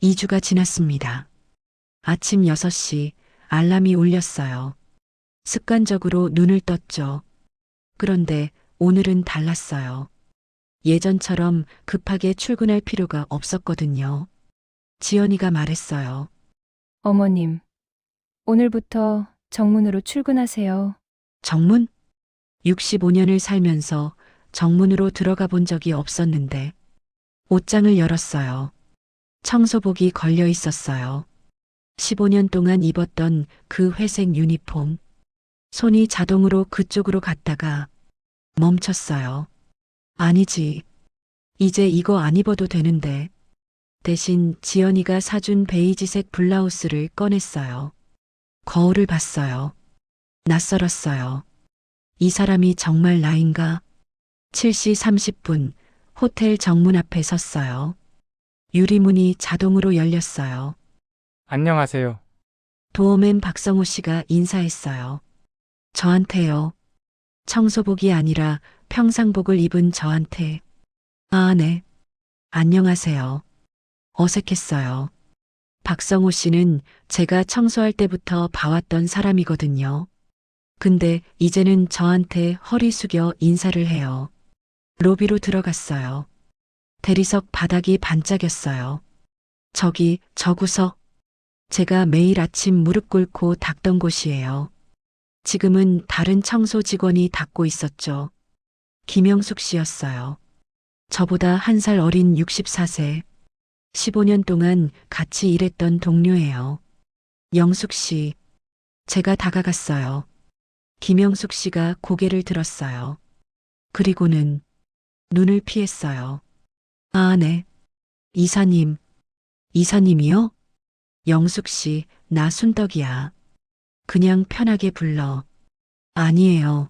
2주가 지났습니다. 아침 6시 알람이 울렸어요. 습관적으로 눈을 떴죠. 그런데 오늘은 달랐어요. 예전처럼 급하게 출근할 필요가 없었거든요. 지연이가 말했어요. 어머님, 오늘부터 정문으로 출근하세요. 정문? 65년을 살면서 정문으로 들어가 본 적이 없었는데 옷장을 열었어요. 청소복이 걸려 있었어요. 15년 동안 입었던 그 회색 유니폼. 손이 자동으로 그쪽으로 갔다가 멈췄어요. 아니지. 이제 이거 안 입어도 되는데. 대신 지연이가 사준 베이지색 블라우스를 꺼냈어요. 거울을 봤어요. 낯설었어요. 이 사람이 정말 나인가? 7시 30분 호텔 정문 앞에 섰어요. 유리문이 자동으로 열렸어요. 안녕하세요. 도어맨 박성호 씨가 인사했어요. 저한테요. 청소복이 아니라 평상복을 입은 저한테. 아, 네. 안녕하세요. 어색했어요. 박성호 씨는 제가 청소할 때부터 봐왔던 사람이거든요. 근데 이제는 저한테 허리 숙여 인사를 해요. 로비로 들어갔어요. 대리석 바닥이 반짝였어요. 저기, 저 구석. 제가 매일 아침 무릎 꿇고 닦던 곳이에요. 지금은 다른 청소 직원이 닦고 있었죠. 김영숙 씨였어요. 저보다 한 살 어린 64세. 15년 동안 같이 일했던 동료예요. 영숙 씨. 제가 다가갔어요. 김영숙 씨가 고개를 들었어요. 그리고는 눈을 피했어요. 아, 네. 이사님. 이사님이요? 영숙 씨, 나 순덕이야. 그냥 편하게 불러. 아니에요.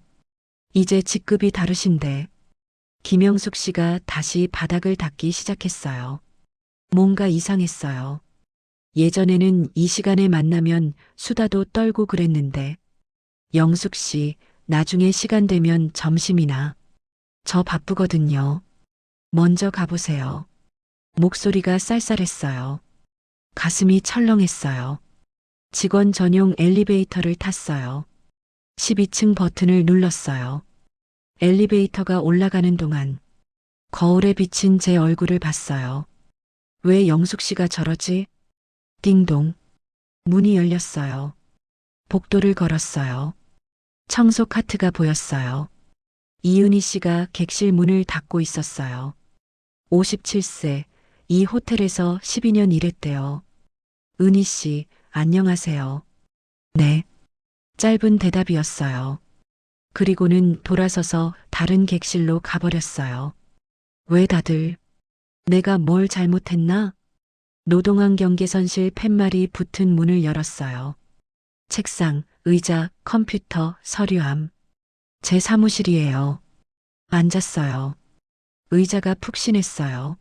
이제 직급이 다르신데. 김영숙 씨가 다시 바닥을 닦기 시작했어요. 뭔가 이상했어요. 예전에는 이 시간에 만나면 수다도 떨고 그랬는데. 영숙 씨, 나중에 시간 되면 점심이나. 저 바쁘거든요. 먼저 가보세요. 목소리가 쌀쌀했어요. 가슴이 철렁했어요. 직원 전용 엘리베이터를 탔어요. 12층 버튼을 눌렀어요. 엘리베이터가 올라가는 동안 거울에 비친 제 얼굴을 봤어요. 왜 영숙 씨가 저러지? 띵동. 문이 열렸어요. 복도를 걸었어요. 청소 카트가 보였어요. 이은희 씨가 객실 문을 닫고 있었어요. 57세, 이 호텔에서 12년 일했대요. 은희 씨, 안녕하세요. 네. 짧은 대답이었어요. 그리고는 돌아서서 다른 객실로 가버렸어요. 왜 다들? 내가 뭘 잘못했나? 노동환 경계선실 팻말이 붙은 문을 열었어요. 책상, 의자, 컴퓨터, 서류함. 제 사무실이에요. 앉았어요. 의자가 푹신했어요.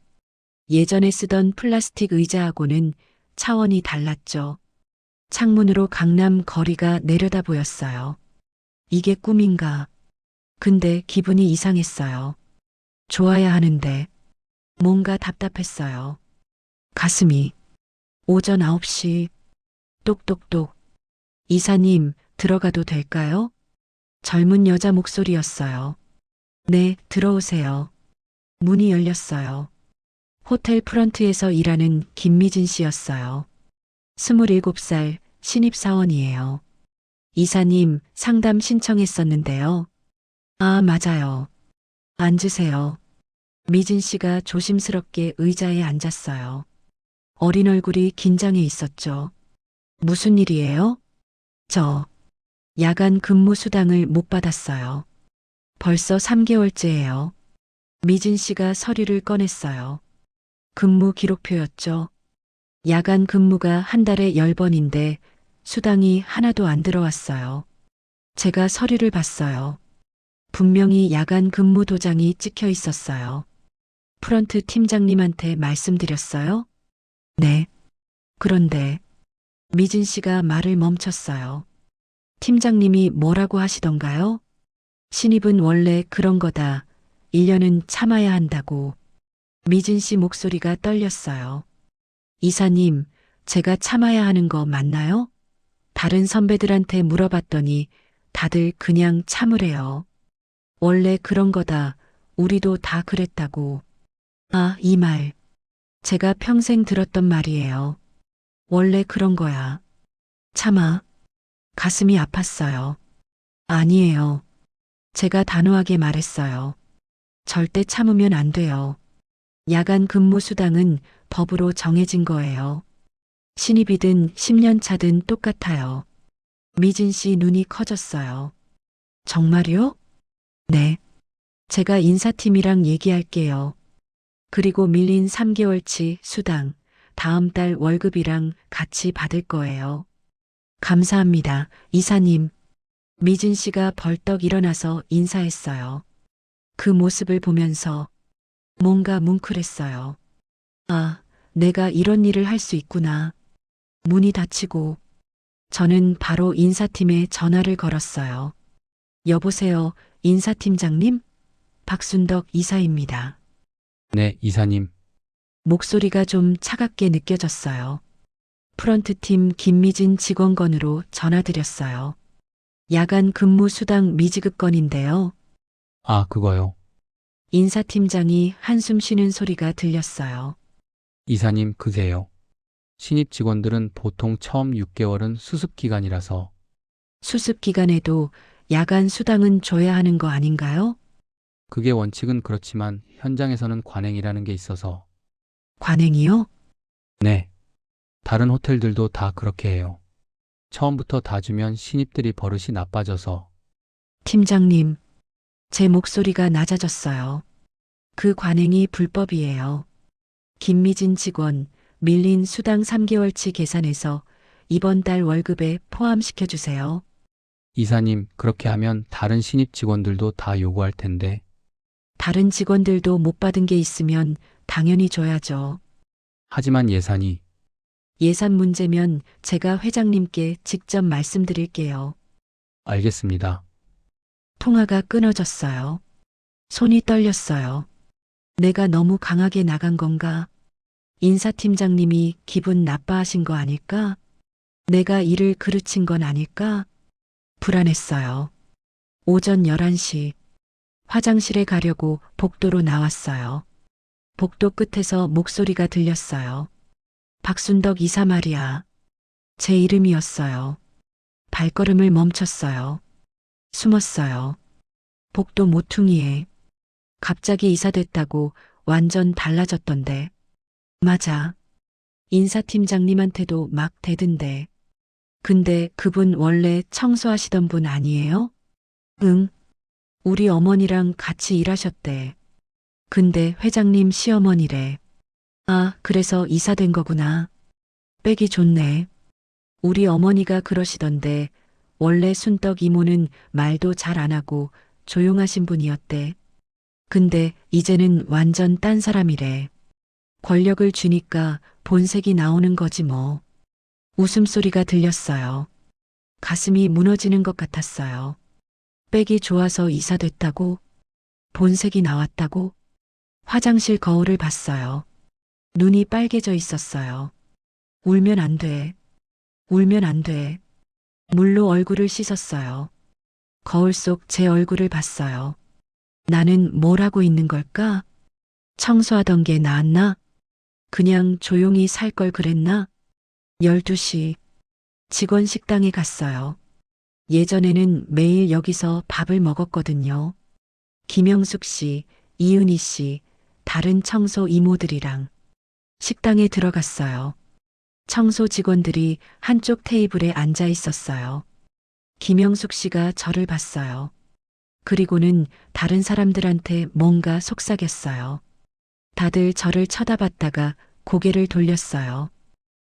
예전에 쓰던 플라스틱 의자하고는 차원이 달랐죠. 창문으로 강남 거리가 내려다 보였어요. 이게 꿈인가? 근데 기분이 이상했어요. 좋아야 하는데 뭔가 답답했어요. 가슴이 오전 9시 똑똑똑. 이사님, 들어가도 될까요? 젊은 여자 목소리였어요. 네, 들어오세요. 문이 열렸어요. 호텔 프런트에서 일하는 김미진 씨였어요. 27살 신입사원이에요. 이사님, 상담 신청했었는데요. 아, 맞아요. 앉으세요. 미진 씨가 조심스럽게 의자에 앉았어요. 어린 얼굴이 긴장해 있었죠. 무슨 일이에요? 저 야간 근무 수당을 못 받았어요. 벌써 3개월째예요. 미진 씨가 서류를 꺼냈어요. 근무 기록표였죠. 야간 근무가 한 달에 10번인데 수당이 하나도 안 들어왔어요. 제가 서류를 봤어요. 분명히 야간 근무 도장이 찍혀 있었어요. 프런트 팀장님한테 말씀드렸어요? 네. 그런데 미진 씨가 말을 멈췄어요. 팀장님이 뭐라고 하시던가요? 신입은 원래 그런 거다. 1년은 참아야 한다고. 미진 씨 목소리가 떨렸어요. 이사님, 제가 참아야 하는 거 맞나요? 다른 선배들한테 물어봤더니 다들 그냥 참으래요. 원래 그런 거다. 우리도 다 그랬다고. 아, 이 말. 제가 평생 들었던 말이에요. 원래 그런 거야. 참아. 가슴이 아팠어요. 아니에요. 제가 단호하게 말했어요. 절대 참으면 안 돼요. 야간 근무 수당은 법으로 정해진 거예요. 신입이든 10년 차든 똑같아요. 미진 씨 눈이 커졌어요. 정말요? 네. 제가 인사팀이랑 얘기할게요. 그리고 밀린 3개월치 수당, 다음 달 월급이랑 같이 받을 거예요. 감사합니다, 이사님. 미진 씨가 벌떡 일어나서 인사했어요. 그 모습을 보면서 뭔가 뭉클했어요. 아, 내가 이런 일을 할 수 있구나. 문이 닫히고 저는 바로 인사팀에 전화를 걸었어요. 여보세요, 인사팀장님? 박순덕 이사입니다. 네, 이사님. 목소리가 좀 차갑게 느껴졌어요. 프런트팀 김미진 직원건으로 전화드렸어요. 야간 근무 수당 미지급 건인데요. 아, 그거요. 인사팀장이 한숨 쉬는 소리가 들렸어요. 이사님, 그게요. 신입 직원들은 보통 처음 6개월은 수습 기간이라서 수습 기간에도 야간 수당은 줘야 하는 거 아닌가요? 그게 원칙은 그렇지만 현장에서는 관행이라는 게 있어서 관행이요? 네. 다른 호텔들도 다 그렇게 해요. 처음부터 다 주면 신입들이 버릇이 나빠져서 팀장님, 제 목소리가 낮아졌어요. 그 관행이 불법이에요. 김미진 직원, 밀린 수당 3개월치 계산해서 이번 달 월급에 포함시켜 주세요. 이사님, 그렇게 하면 다른 신입 직원들도 다 요구할 텐데 다른 직원들도 못 받은 게 있으면 당연히 줘야죠. 하지만 예산이 예산 문제면 제가 회장님께 직접 말씀드릴게요. 알겠습니다. 통화가 끊어졌어요. 손이 떨렸어요. 내가 너무 강하게 나간 건가? 인사팀장님이 기분 나빠하신 거 아닐까? 내가 일을 그르친 건 아닐까? 불안했어요. 오전 11시. 화장실에 가려고 복도로 나왔어요. 복도 끝에서 목소리가 들렸어요. 박순덕 이사 말이야. 제 이름이었어요. 발걸음을 멈췄어요. 숨었어요. 복도 모퉁이에. 갑자기 이사됐다고 완전 달라졌던데. 맞아. 인사팀장님한테도 막 대든데. 근데 그분 원래 청소하시던 분 아니에요? 응. 우리 어머니랑 같이 일하셨대. 근데 회장님 시어머니래. 아, 그래서 이사된 거구나. 빼기 좋네. 우리 어머니가 그러시던데 원래 순떡 이모는 말도 잘 안 하고 조용하신 분이었대. 근데 이제는 완전 딴 사람이래. 권력을 주니까 본색이 나오는 거지 뭐. 웃음소리가 들렸어요. 가슴이 무너지는 것 같았어요. 빽이 좋아서 이사됐다고? 본색이 나왔다고? 화장실 거울을 봤어요. 눈이 빨개져 있었어요. 울면 안 돼. 울면 안 돼. 물로 얼굴을 씻었어요. 거울 속 제 얼굴을 봤어요. 나는 뭘 하고 있는 걸까? 청소하던 게 나았나? 그냥 조용히 살 걸 그랬나? 12시. 직원 식당에 갔어요. 예전에는 매일 여기서 밥을 먹었거든요. 김영숙 씨, 이은희 씨, 다른 청소 이모들이랑 식당에 들어갔어요. 청소 직원들이 한쪽 테이블에 앉아 있었어요. 김영숙 씨가 저를 봤어요. 그리고는 다른 사람들한테 뭔가 속삭였어요. 다들 저를 쳐다봤다가 고개를 돌렸어요.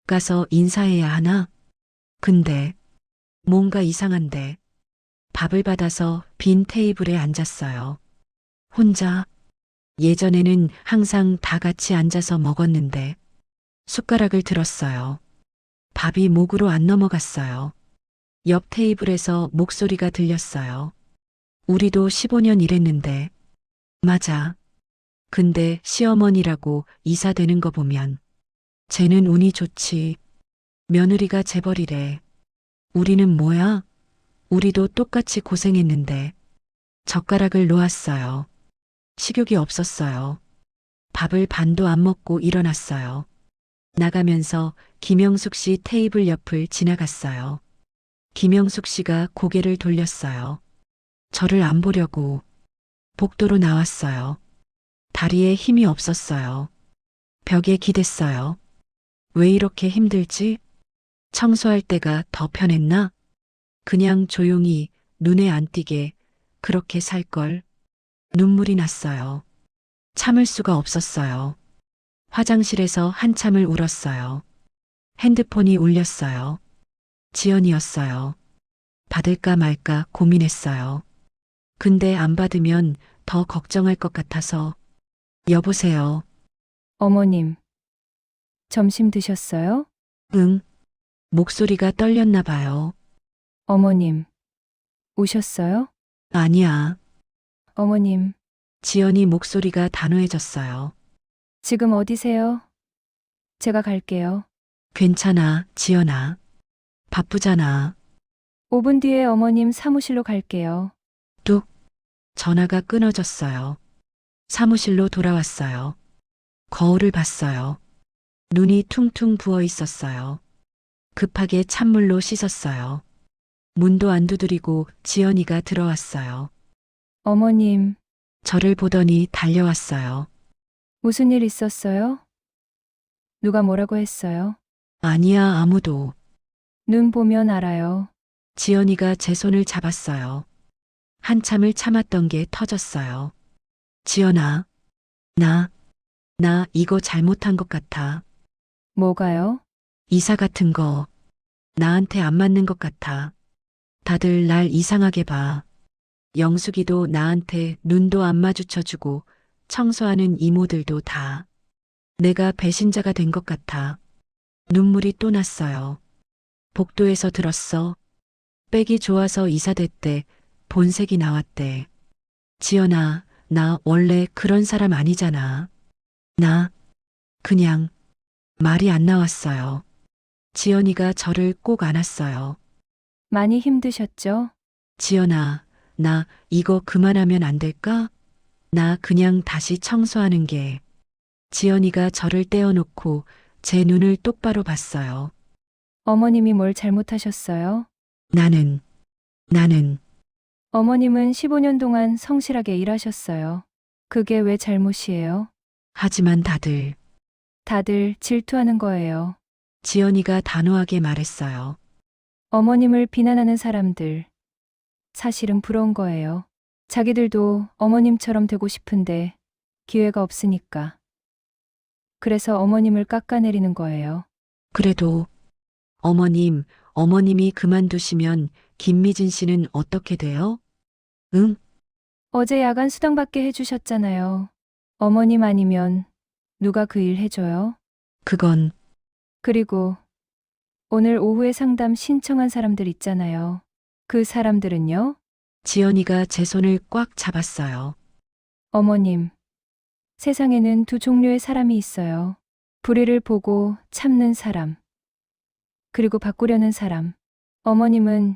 가서 인사해야 하나? 근데 뭔가 이상한데 밥을 받아서 빈 테이블에 앉았어요. 혼자. 예전에는 항상 다 같이 앉아서 먹었는데 숟가락을 들었어요. 밥이 목으로 안 넘어갔어요. 옆 테이블에서 목소리가 들렸어요. 우리도 15년 일했는데. 맞아. 근데 시어머니라고 이사 되는 거 보면 쟤는 운이 좋지. 며느리가 재벌이래. 우리는 뭐야? 우리도 똑같이 고생했는데. 젓가락을 놓았어요. 식욕이 없었어요. 밥을 반도 안 먹고 일어났어요. 나가면서 김영숙 씨 테이블 옆을 지나갔어요. 김영숙 씨가 고개를 돌렸어요. 저를 안 보려고. 복도로 나왔어요. 다리에 힘이 없었어요. 벽에 기댔어요. 왜 이렇게 힘들지? 청소할 때가 더 편했나? 그냥 조용히 눈에 안 띄게 그렇게 살걸. 눈물이 났어요. 참을 수가 없었어요. 화장실에서 한참을 울었어요. 핸드폰이 울렸어요. 지연이었어요. 받을까 말까 고민했어요. 근데 안 받으면 더 걱정할 것 같아서. 여보세요. 어머님, 점심 드셨어요? 응. 목소리가 떨렸나 봐요. 어머님, 우셨어요? 아니야. 어머님, 지연이 목소리가 단호해졌어요. 지금 어디세요? 제가 갈게요. 괜찮아, 지연아. 바쁘잖아. 5분 뒤에 어머님 사무실로 갈게요. 뚝. 전화가 끊어졌어요. 사무실로 돌아왔어요. 거울을 봤어요. 눈이 퉁퉁 부어 있었어요. 급하게 찬물로 씻었어요. 문도 안 두드리고 지연이가 들어왔어요. 어머님, 저를 보더니 달려왔어요. 무슨 일 있었어요? 누가 뭐라고 했어요? 아니야, 아무도. 눈 보면 알아요. 지연이가 제 손을 잡았어요. 한참을 참았던 게 터졌어요. 지연아, 나 이거 잘못한 것 같아. 뭐가요? 이사 같은 거 나한테 안 맞는 것 같아. 다들 날 이상하게 봐. 영숙이도 나한테 눈도 안 마주쳐주고 청소하는 이모들도 다. 내가 배신자가 된 것 같아. 눈물이 또 났어요. 복도에서 들었어. 백이 좋아서 이사됐대. 본색이 나왔대. 지연아, 나 원래 그런 사람 아니잖아. 나 그냥 말이 안 나왔어요. 지연이가 저를 꼭 안았어요. 많이 힘드셨죠? 지연아, 나 이거 그만하면 안 될까? 나 그냥 다시 청소하는 게. 지연이가 저를 떼어놓고 제 눈을 똑바로 봤어요. 어머님이 뭘 잘못하셨어요? 나는 어머님은 15년 동안 성실하게 일하셨어요. 그게 왜 잘못이에요? 하지만 다들 질투하는 거예요. 지연이가 단호하게 말했어요. 어머님을 비난하는 사람들. 사실은 부러운 거예요. 자기들도 어머님처럼 되고 싶은데 기회가 없으니까. 그래서 어머님을 깎아내리는 거예요. 그래도 어머님이 그만두시면 김미진 씨는 어떻게 돼요? 응? 어제 야간 수당받게 해주셨잖아요. 어머님 아니면 누가 그 일 해줘요? 그건 그리고 오늘 오후에 상담 신청한 사람들 있잖아요. 그 사람들은요? 지연이가 제 손을 꽉 잡았어요. 어머님, 세상에는 두 종류의 사람이 있어요. 불의를 보고 참는 사람. 그리고 바꾸려는 사람. 어머님은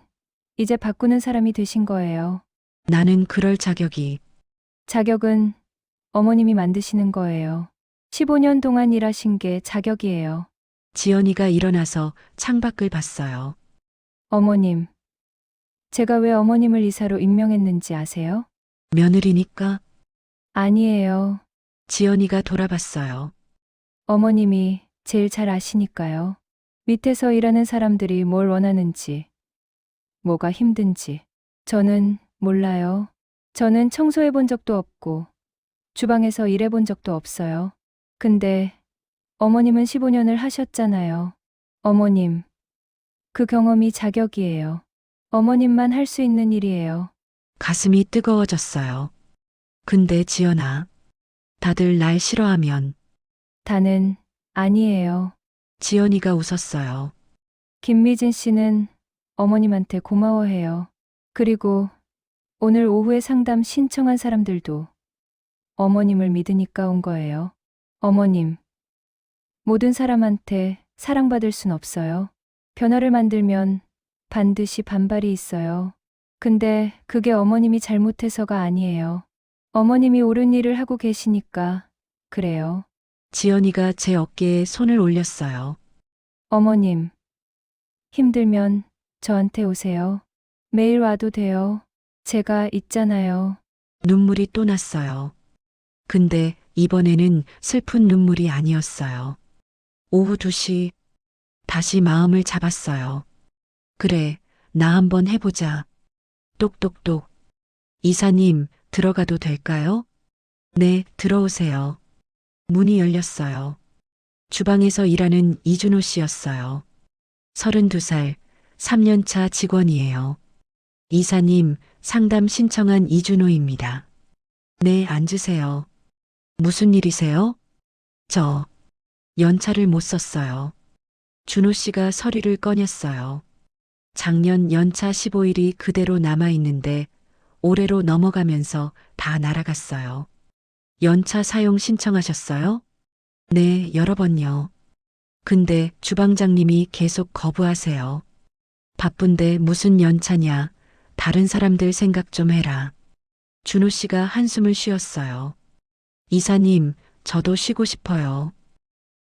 이제 바꾸는 사람이 되신 거예요. 나는 그럴 자격은 어머님이 만드시는 거예요. 15년 동안 일하신 게 자격이에요. 지연이가 일어나서 창밖을 봤어요. 어머님, 제가 왜 어머님을 이사로 임명했는지 아세요? 며느리니까 아니에요. 지연이가 돌아봤어요. 어머님이 제일 잘 아시니까요. 밑에서 일하는 사람들이 뭘 원하는지, 뭐가 힘든지. 저는 몰라요. 저는 청소해 본 적도 없고, 주방에서 일해 본 적도 없어요. 근데 어머님은 15년을 하셨잖아요. 어머님, 그 경험이 자격이에요. 어머님만 할 수 있는 일이에요. 가슴이 뜨거워졌어요. 근데 지연아, 다들 날 싫어하면 다는 아니에요. 지연이가 웃었어요. 김미진 씨는 어머님한테 고마워해요. 그리고 오늘 오후에 상담 신청한 사람들도 어머님을 믿으니까 온 거예요. 어머님, 모든 사람한테 사랑받을 순 없어요. 변화를 만들면 반드시 반발이 있어요. 근데 그게 어머님이 잘못해서가 아니에요. 어머님이 옳은 일을 하고 계시니까 그래요. 지연이가 제 어깨에 손을 올렸어요. 어머님, 힘들면 저한테 오세요. 매일 와도 돼요. 제가 있잖아요. 눈물이 또 났어요. 근데 이번에는 슬픈 눈물이 아니었어요. 오후 2시 다시 마음을 잡았어요. 그래, 나 한번 해보자. 똑똑똑. 이사님, 들어가도 될까요? 네, 들어오세요. 문이 열렸어요. 주방에서 일하는 이준호 씨였어요. 32살, 3년차 직원이에요. 이사님, 상담 신청한 이준호입니다. 네, 앉으세요. 무슨 일이세요? 저, 연차를 못 썼어요. 준호 씨가 서류를 꺼냈어요. 작년 연차 15일이 그대로 남아있는데 올해로 넘어가면서 다 날아갔어요. 연차 사용 신청하셨어요? 네, 여러 번요. 근데 주방장님이 계속 거부하세요. 바쁜데 무슨 연차냐. 다른 사람들 생각 좀 해라. 준호 씨가 한숨을 쉬었어요. 이사님, 저도 쉬고 싶어요.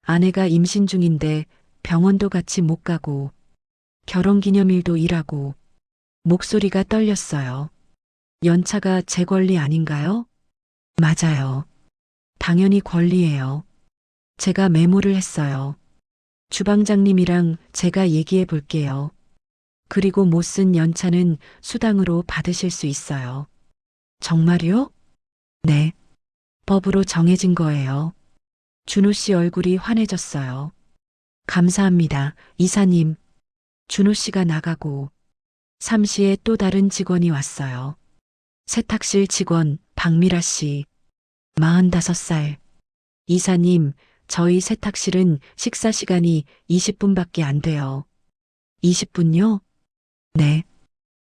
아내가 임신 중인데 병원도 같이 못 가고 결혼기념일도 일하고 목소리가 떨렸어요. 연차가 제 권리 아닌가요? 맞아요. 당연히 권리예요. 제가 메모를 했어요. 주방장님이랑 제가 얘기해 볼게요. 그리고 못 쓴 연차는 수당으로 받으실 수 있어요. 정말요? 네. 법으로 정해진 거예요. 준호 씨 얼굴이 환해졌어요. 감사합니다, 이사님. 준호 씨가 나가고 삼시에 또 다른 직원이 왔어요. 세탁실 직원 박미라 씨, 45살. 이사님, 저희 세탁실은 식사 시간이 20분밖에 안 돼요. 20분요? 네.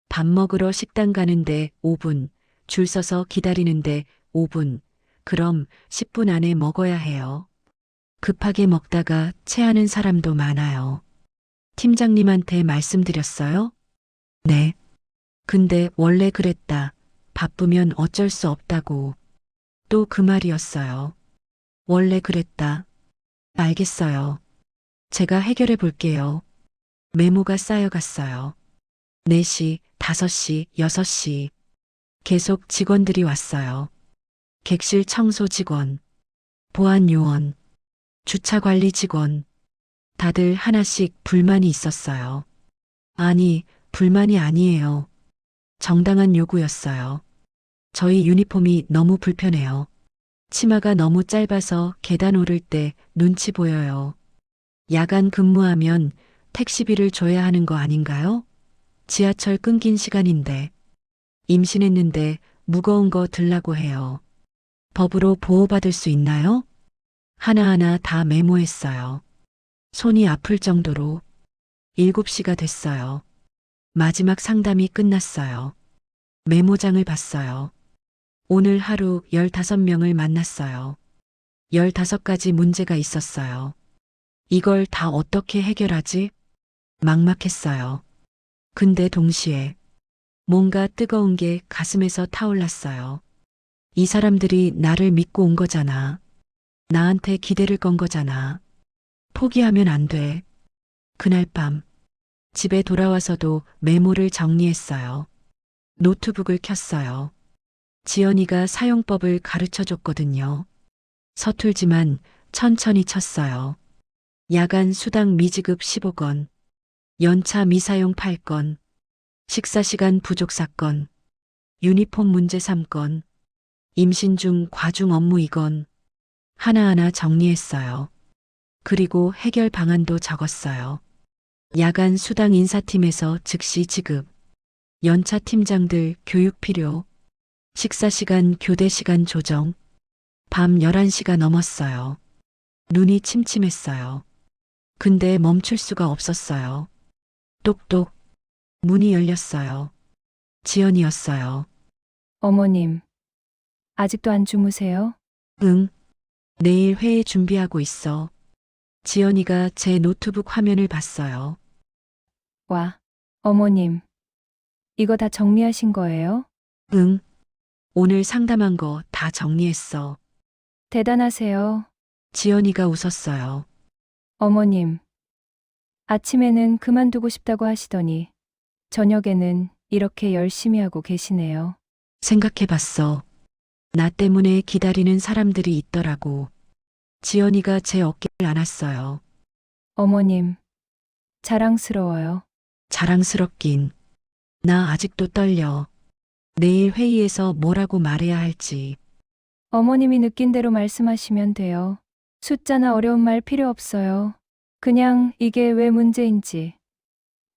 밥 먹으러 식당 가는데 5분, 줄 서서 기다리는데 5분, 그럼 10분 안에 먹어야 해요. 급하게 먹다가 체하는 사람도 많아요. 팀장님한테 말씀드렸어요? 네. 근데 원래 그랬다. 바쁘면 어쩔 수 없다고. 또 그 말이었어요. 원래 그랬다. 알겠어요. 제가 해결해 볼게요. 메모가 쌓여갔어요. 4시, 5시, 6시. 계속 직원들이 왔어요. 객실 청소 직원, 보안 요원, 주차 관리 직원. 다들 하나씩 불만이 있었어요. 아니, 불만이 아니에요. 정당한 요구였어요. 저희 유니폼이 너무 불편해요. 치마가 너무 짧아서 계단 오를 때 눈치 보여요. 야간 근무하면 택시비를 줘야 하는 거 아닌가요? 지하철 끊긴 시간인데. 임신했는데 무거운 거 들라고 해요. 법으로 보호받을 수 있나요? 하나하나 다 메모했어요. 손이 아플 정도로 7시가 됐어요. 마지막 상담이 끝났어요. 메모장을 봤어요. 오늘 하루 15명을 만났어요. 15가지 문제가 있었어요. 이걸 다 어떻게 해결하지? 막막했어요. 근데 동시에 뭔가 뜨거운 게 가슴에서 타올랐어요. 이 사람들이 나를 믿고 온 거잖아. 나한테 기대를 건 거잖아. 포기하면 안 돼. 그날 밤 집에 돌아와서도 메모를 정리했어요. 노트북을 켰어요. 지연이가 사용법을 가르쳐 줬거든요. 서툴지만 천천히 쳤어요. 야간 수당 미지급 15건, 연차 미사용 8건, 식사시간 부족 사건, 유니폼 문제 3건, 임신 중 과중 업무 2건, 하나하나 정리했어요. 그리고 해결 방안도 적었어요. 야간 수당 인사팀에서 즉시 지급, 연차 팀장들 교육 필요, 식사 시간 교대 시간 조정, 밤 11시가 넘었어요. 눈이 침침했어요. 근데 멈출 수가 없었어요. 똑똑. 문이 열렸어요. 지연이었어요. 어머님, 아직도 안 주무세요? 응. 내일 회의 준비하고 있어. 지연이가 제 노트북 화면을 봤어요. 와, 어머님. 이거 다 정리하신 거예요? 응. 오늘 상담한 거 다 정리했어. 대단하세요. 지연이가 웃었어요. 어머님. 아침에는 그만두고 싶다고 하시더니 저녁에는 이렇게 열심히 하고 계시네요. 생각해봤어. 나 때문에 기다리는 사람들이 있더라고. 지연이가 제 어깨를 안았어요. 어머님. 자랑스러워요. 자랑스럽긴. 나 아직도 떨려. 내일 회의에서 뭐라고 말해야 할지. 어머님이 느낀 대로 말씀하시면 돼요. 숫자나 어려운 말 필요 없어요. 그냥 이게 왜 문제인지,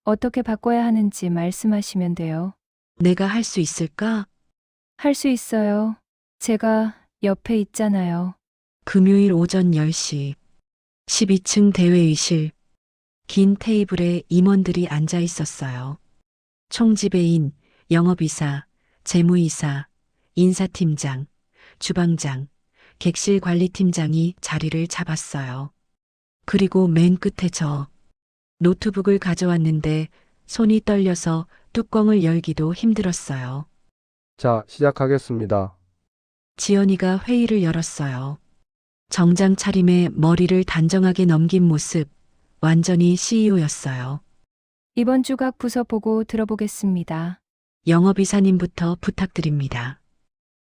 어떻게 바꿔야 하는지 말씀하시면 돼요. 내가 할 수 있을까? 할 수 있어요. 제가 옆에 있잖아요. 금요일 오전 10시. 12층 대회의실. 긴 테이블에 임원들이 앉아 있었어요. 총지배인, 영업이사, 재무이사, 인사팀장, 주방장, 객실 관리팀장이 자리를 잡았어요. 그리고 맨 끝에 저. 노트북을 가져왔는데 손이 떨려서 뚜껑을 열기도 힘들었어요. 자, 시작하겠습니다. 지연이가 회의를 열었어요. 정장 차림에 머리를 단정하게 넘긴 모습, 완전히 CEO였어요. 이번 주 각 부서 보고 들어보겠습니다. 영업이사님부터 부탁드립니다.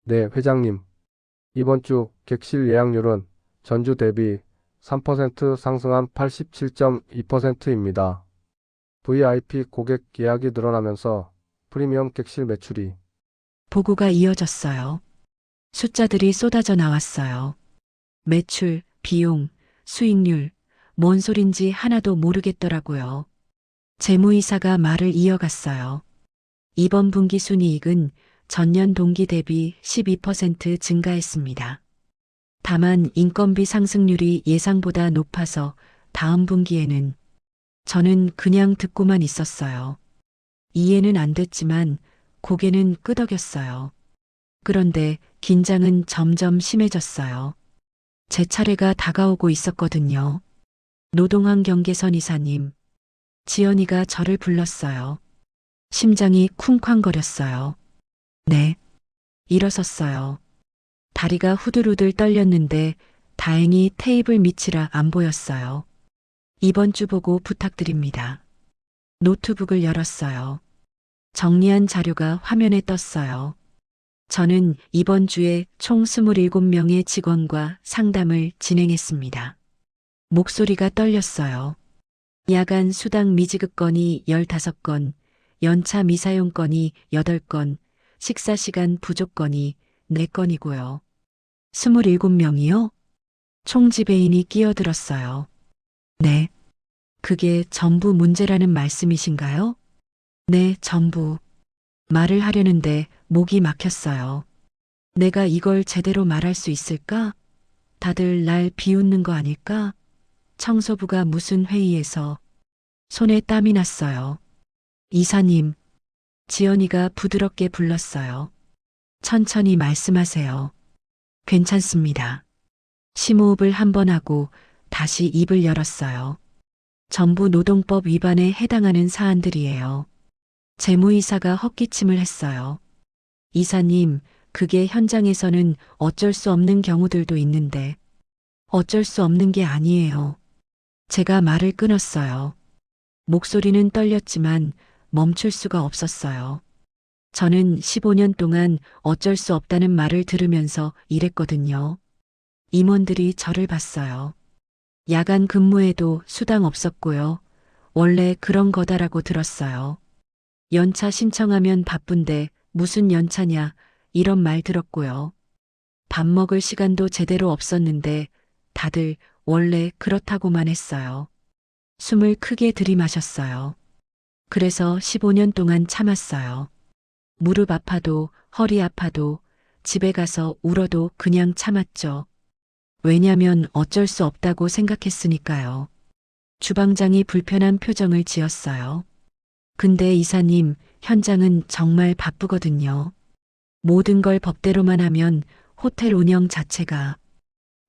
네, 회장님. 이번 주 객실 예약률은 전주 대비 3% 상승한 87.2%입니다. VIP 고객 예약이 늘어나면서 프리미엄 객실 매출이 보고가 이어졌어요. 숫자들이 쏟아져 나왔어요. 매출, 비용, 수익률, 뭔 소린지 하나도 모르겠더라고요. 재무이사가 말을 이어갔어요. 이번 분기 순이익은 전년 동기 대비 12% 증가했습니다. 다만 인건비 상승률이 예상보다 높아서 다음 분기에는 저는 그냥 듣고만 있었어요. 이해는 안 됐지만 고개는 끄덕였어요. 그런데 긴장은 점점 심해졌어요. 제 차례가 다가오고 있었거든요. 노동환 경계선 이사님. 지연이가 저를 불렀어요. 심장이 쿵쾅거렸어요. 네. 일어섰어요. 다리가 후들후들 떨렸는데 다행히 테이블 밑이라 안 보였어요. 이번 주 보고 부탁드립니다. 노트북을 열었어요. 정리한 자료가 화면에 떴어요. 저는 이번 주에 총 27명의 직원과 상담을 진행했습니다. 목소리가 떨렸어요. 야간 수당 미지급 건이 15건, 연차 미사용 건이 8건, 식사 시간 부족 건이 4건이고요. 27명이요? 총지배인이 끼어들었어요. 네. 그게 전부 문제라는 말씀이신가요? 네, 전부. 말을 하려는데 목이 막혔어요. 내가 이걸 제대로 말할 수 있을까? 다들 날 비웃는 거 아닐까? 청소부가 무슨 회의에서 손에 땀이 났어요. 이사님, 지연이가 부드럽게 불렀어요. 천천히 말씀하세요. 괜찮습니다. 심호흡을 한 번 하고 다시 입을 열었어요. 전부 노동법 위반에 해당하는 사안들이에요. 재무이사가 헛기침을 했어요. 이사님, 그게 현장에서는 어쩔 수 없는 경우들도 있는데 어쩔 수 없는 게 아니에요. 제가 말을 끊었어요. 목소리는 떨렸지만 멈출 수가 없었어요. 저는 15년 동안 어쩔 수 없다는 말을 들으면서 일했거든요. 임원들이 저를 봤어요. 야간 근무에도 수당 없었고요. 원래 그런 거다라고 들었어요. 연차 신청하면 바쁜데 무슨 연차냐 이런 말 들었고요. 밥 먹을 시간도 제대로 없었는데 다들 원래 그렇다고만 했어요. 숨을 크게 들이마셨어요. 그래서 15년 동안 참았어요. 무릎 아파도 허리 아파도 집에 가서 울어도 그냥 참았죠. 왜냐면 어쩔 수 없다고 생각했으니까요. 주방장이 불편한 표정을 지었어요. 근데 이사님, 현장은 정말 바쁘거든요. 모든 걸 법대로만 하면 호텔 운영 자체가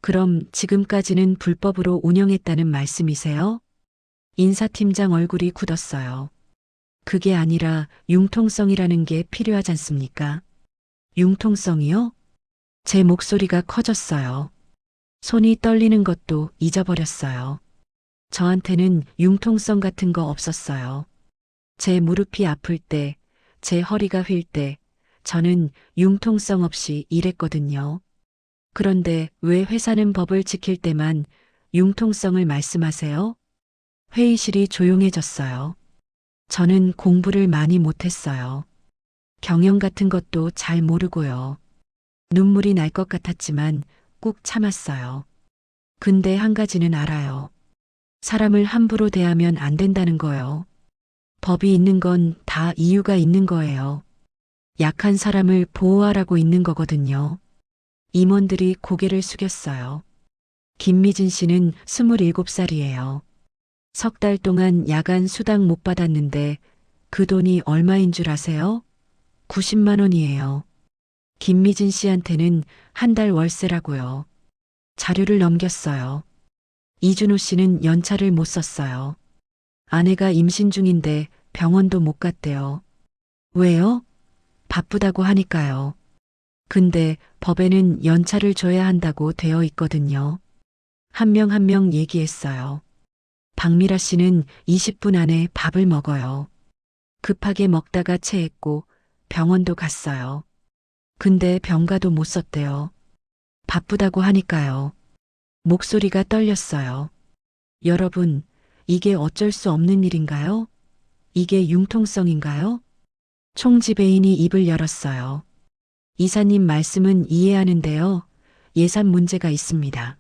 그럼 지금까지는 불법으로 운영했다는 말씀이세요? 인사팀장 얼굴이 굳었어요. 그게 아니라 융통성이라는 게 필요하지 않습니까? 융통성이요? 제 목소리가 커졌어요. 손이 떨리는 것도 잊어버렸어요. 저한테는 융통성 같은 거 없었어요. 제 무릎이 아플 때, 제 허리가 휠 때, 저는 융통성 없이 일했거든요. 그런데 왜 회사는 법을 지킬 때만 융통성을 말씀하세요? 회의실이 조용해졌어요. 저는 공부를 많이 못했어요. 경영 같은 것도 잘 모르고요. 눈물이 날 것 같았지만 꾹 참았어요. 근데 한 가지는 알아요. 사람을 함부로 대하면 안 된다는 거요. 법이 있는 건 다 이유가 있는 거예요. 약한 사람을 보호하라고 있는 거거든요. 임원들이 고개를 숙였어요. 김미진 씨는 27살이에요. 석 달 동안 야간 수당 못 받았는데 그 돈이 얼마인 줄 아세요? 90만 원이에요. 김미진 씨한테는 한 달 월세라고요. 자료를 넘겼어요. 이준호 씨는 연차를 못 썼어요. 아내가 임신 중인데 병원도 못 갔대요. 왜요? 바쁘다고 하니까요. 근데 법에는 연차를 줘야 한다고 되어 있거든요. 한 명 한 명 얘기했어요. 박미라 씨는 20분 안에 밥을 먹어요. 급하게 먹다가 체했고 병원도 갔어요. 근데 병가도 못 썼대요. 바쁘다고 하니까요. 목소리가 떨렸어요. 여러분, 이게 어쩔 수 없는 일인가요? 이게 융통성인가요? 총지배인이 입을 열었어요. 이사님 말씀은 이해하는데요. 예산 문제가 있습니다.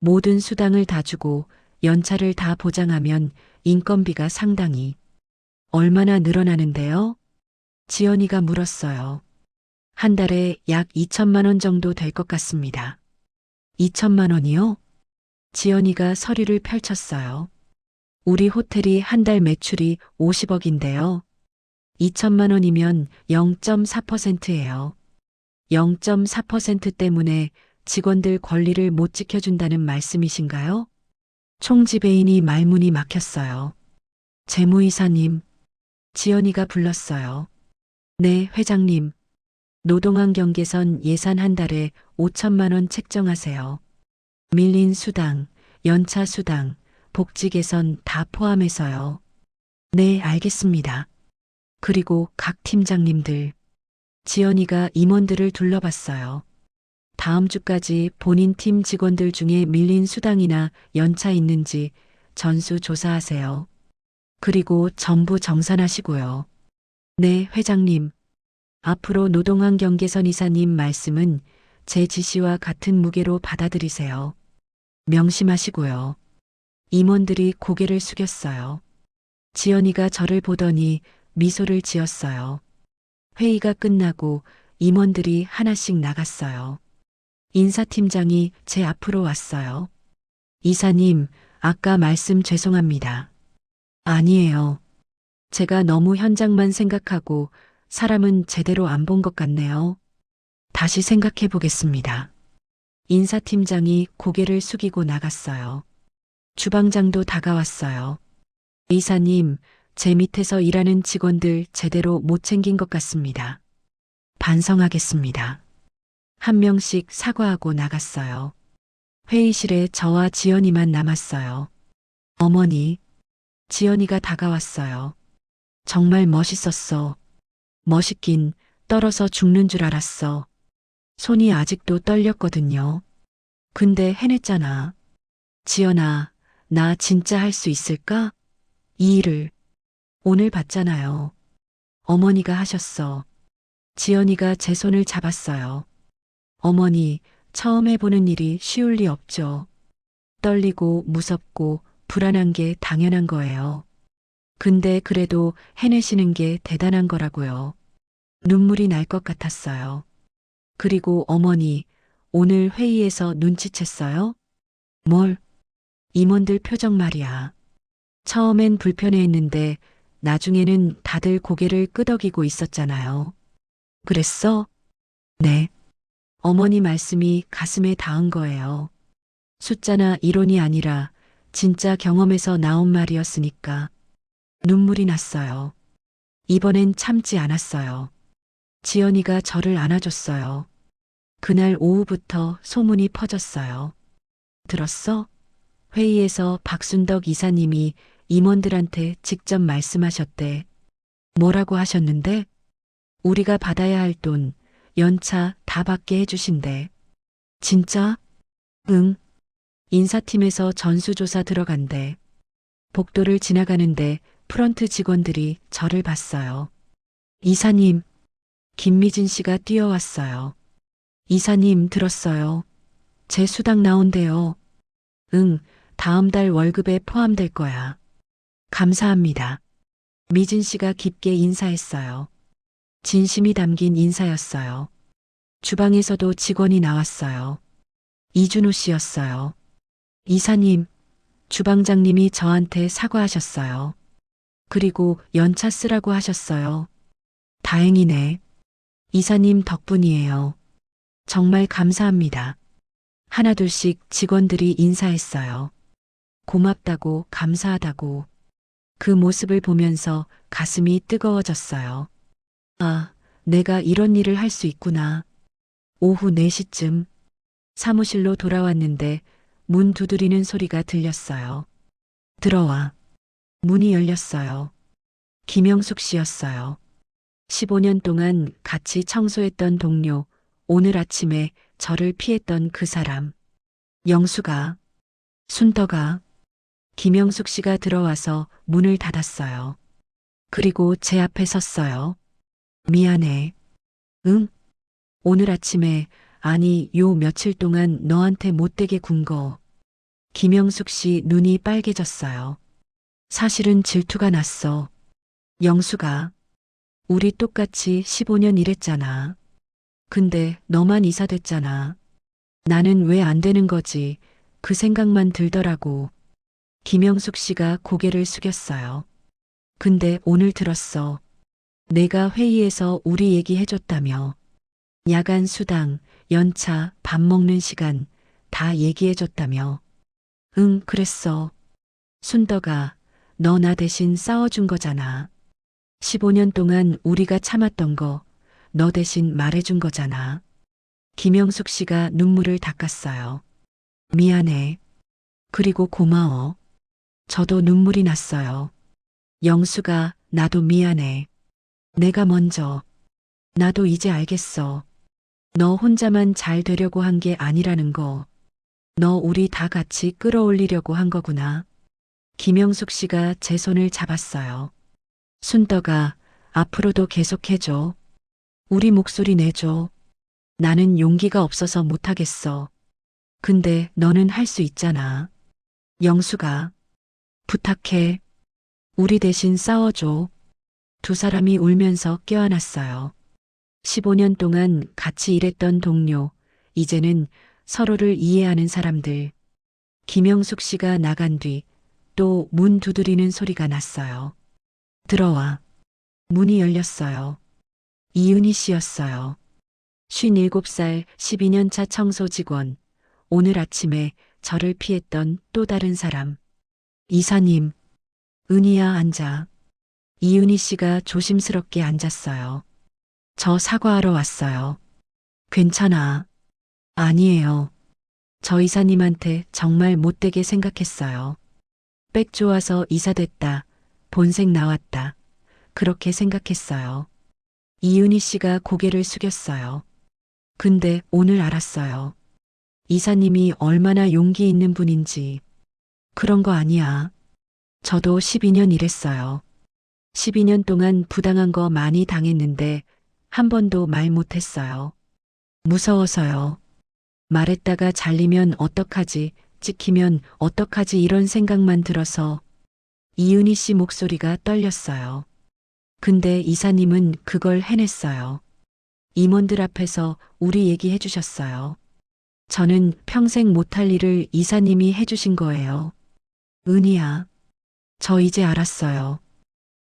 모든 수당을 다 주고 연차를 다 보장하면 인건비가 상당히 얼마나 늘어나는데요? 지연이가 물었어요. 한 달에 약 2천만 원 정도 될 것 같습니다. 2천만 원이요? 지연이가 서류를 펼쳤어요. 우리 호텔이 한 달 매출이 50억인데요. 2천만 원이면 0.4%예요. 0.4% 때문에 직원들 권리를 못 지켜준다는 말씀이신가요? 총지배인이 말문이 막혔어요. 재무이사님, 지연이가 불렀어요. 네, 회장님. 노동환 경계선 예산 한 달에 5천만 원 책정하세요. 밀린 수당, 연차 수당, 복지 개선 다 포함해서요. 네, 알겠습니다. 그리고 각 팀장님들. 지연이가 임원들을 둘러봤어요. 다음 주까지 본인 팀 직원들 중에 밀린 수당이나 연차 있는지 전수 조사하세요. 그리고 전부 정산하시고요. 네, 회장님. 앞으로 노동환 경계선 이사님 말씀은 제 지시와 같은 무게로 받아들이세요. 명심하시고요. 임원들이 고개를 숙였어요. 지연이가 저를 보더니 미소를 지었어요. 회의가 끝나고 임원들이 하나씩 나갔어요. 인사팀장이 제 앞으로 왔어요. 이사님, 아까 말씀 죄송합니다. 아니에요. 제가 너무 현장만 생각하고 사람은 제대로 안 본 것 같네요. 다시 생각해 보겠습니다. 인사팀장이 고개를 숙이고 나갔어요. 주방장도 다가왔어요. 이사님, 제 밑에서 일하는 직원들 제대로 못 챙긴 것 같습니다. 반성하겠습니다. 한 명씩 사과하고 나갔어요. 회의실에 저와 지연이만 남았어요. 어머니, 지연이가 다가왔어요. 정말 멋있었어. 멋있긴 떨어서 죽는 줄 알았어. 손이 아직도 떨렸거든요. 근데 해냈잖아. 지연아, 나 진짜 할 수 있을까? 이 일을 오늘 봤잖아요. 어머니가 하셨어. 지연이가 제 손을 잡았어요. 어머니, 처음 해보는 일이 쉬울 리 없죠. 떨리고 무섭고 불안한 게 당연한 거예요. 근데 그래도 해내시는 게 대단한 거라고요. 눈물이 날 것 같았어요. 그리고 어머니, 오늘 회의에서 눈치챘어요? 뭘? 임원들 표정 말이야. 처음엔 불편해했는데 나중에는 다들 고개를 끄덕이고 있었잖아요. 그랬어? 네. 어머니 말씀이 가슴에 닿은 거예요. 숫자나 이론이 아니라 진짜 경험에서 나온 말이었으니까 눈물이 났어요. 이번엔 참지 않았어요. 지연이가 저를 안아줬어요. 그날 오후부터 소문이 퍼졌어요. 들었어? 회의에서 박순덕 이사님이 임원들한테 직접 말씀하셨대. 뭐라고 하셨는데? 우리가 받아야 할 돈, 연차 다 받게 해주신대. 진짜? 응. 인사팀에서 전수조사 들어간대. 복도를 지나가는데 프런트 직원들이 저를 봤어요. 이사님, 김미진 씨가 뛰어왔어요. 이사님 들었어요. 제 수당 나온대요. 응, 다음 달 월급에 포함될 거야. 감사합니다. 미진 씨가 깊게 인사했어요. 진심이 담긴 인사였어요. 주방에서도 직원이 나왔어요. 이준호 씨였어요. 이사님, 주방장님이 저한테 사과하셨어요. 그리고 연차 쓰라고 하셨어요. 다행이네. 이사님 덕분이에요. 정말 감사합니다. 하나둘씩 직원들이 인사했어요. 고맙다고, 감사하다고. 그 모습을 보면서 가슴이 뜨거워졌어요. 아, 내가 이런 일을 할 수 있구나. 오후 4시쯤 사무실로 돌아왔는데 문 두드리는 소리가 들렸어요. 들어와. 문이 열렸어요. 김영숙 씨였어요. 15년 동안 같이 청소했던 동료, 오늘 아침에 저를 피했던 그 사람. 영수가, 순덕아. 김영숙 씨가 들어와서 문을 닫았어요. 그리고 제 앞에 섰어요. 미안해. 응? 오늘 아침에, 아니, 요 며칠 동안 너한테 못되게 군 거. 김영숙 씨 눈이 빨개졌어요. 사실은 질투가 났어. 영수가, 우리 똑같이 15년 일했잖아. 근데 너만 이사됐잖아. 나는 왜 안 되는 거지? 그 생각만 들더라고. 김영숙 씨가 고개를 숙였어요. 근데 오늘 들었어. 내가 회의에서 우리 얘기해줬다며. 야간 수당, 연차, 밥 먹는 시간 다 얘기해줬다며. 응, 그랬어. 순덕아, 너 나 대신 싸워준 거잖아. 15년 동안 우리가 참았던 거 너 대신 말해준 거잖아. 김영숙 씨가 눈물을 닦았어요. 미안해. 그리고 고마워. 저도 눈물이 났어요. 영수가 나도 미안해. 내가 먼저. 나도 이제 알겠어. 너 혼자만 잘 되려고 한 게 아니라는 거. 너 우리 다 같이 끌어올리려고 한 거구나. 김영숙 씨가 제 손을 잡았어요. 순덕아, 앞으로도 계속해줘. 우리 목소리 내줘. 나는 용기가 없어서 못하겠어. 근데 너는 할 수 있잖아. 영수가, 부탁해. 우리 대신 싸워줘. 두 사람이 울면서 껴안았어요. 15년 동안 같이 일했던 동료, 이제는 서로를 이해하는 사람들. 김영숙 씨가 나간 뒤 또 문 두드리는 소리가 났어요. 들어와. 문이 열렸어요. 이은희 씨였어요. 57살 12년 차 청소 직원. 오늘 아침에 저를 피했던 또 다른 사람. 이사님, 은희야 앉아. 이은희 씨가 조심스럽게 앉았어요. 저 사과하러 왔어요. 괜찮아. 아니에요. 저 이사님한테 정말 못되게 생각했어요. 백 좋아서 이사됐다. 본색 나왔다. 그렇게 생각했어요. 이은희 씨가 고개를 숙였어요. 근데 오늘 알았어요. 이사님이 얼마나 용기 있는 분인지. 그런 거 아니야. 저도 12년 일했어요. 12년 동안 부당한 거 많이 당했는데 한 번도 말 못했어요. 무서워서요. 말했다가 잘리면 어떡하지, 찍히면 어떡하지 이런 생각만 들어서. 이은희 씨 목소리가 떨렸어요. 근데 이사님은 그걸 해냈어요. 임원들 앞에서 우리 얘기해 주셨어요. 저는 평생 못할 일을 이사님이 해주신 거예요. 은희야, 저 이제 알았어요.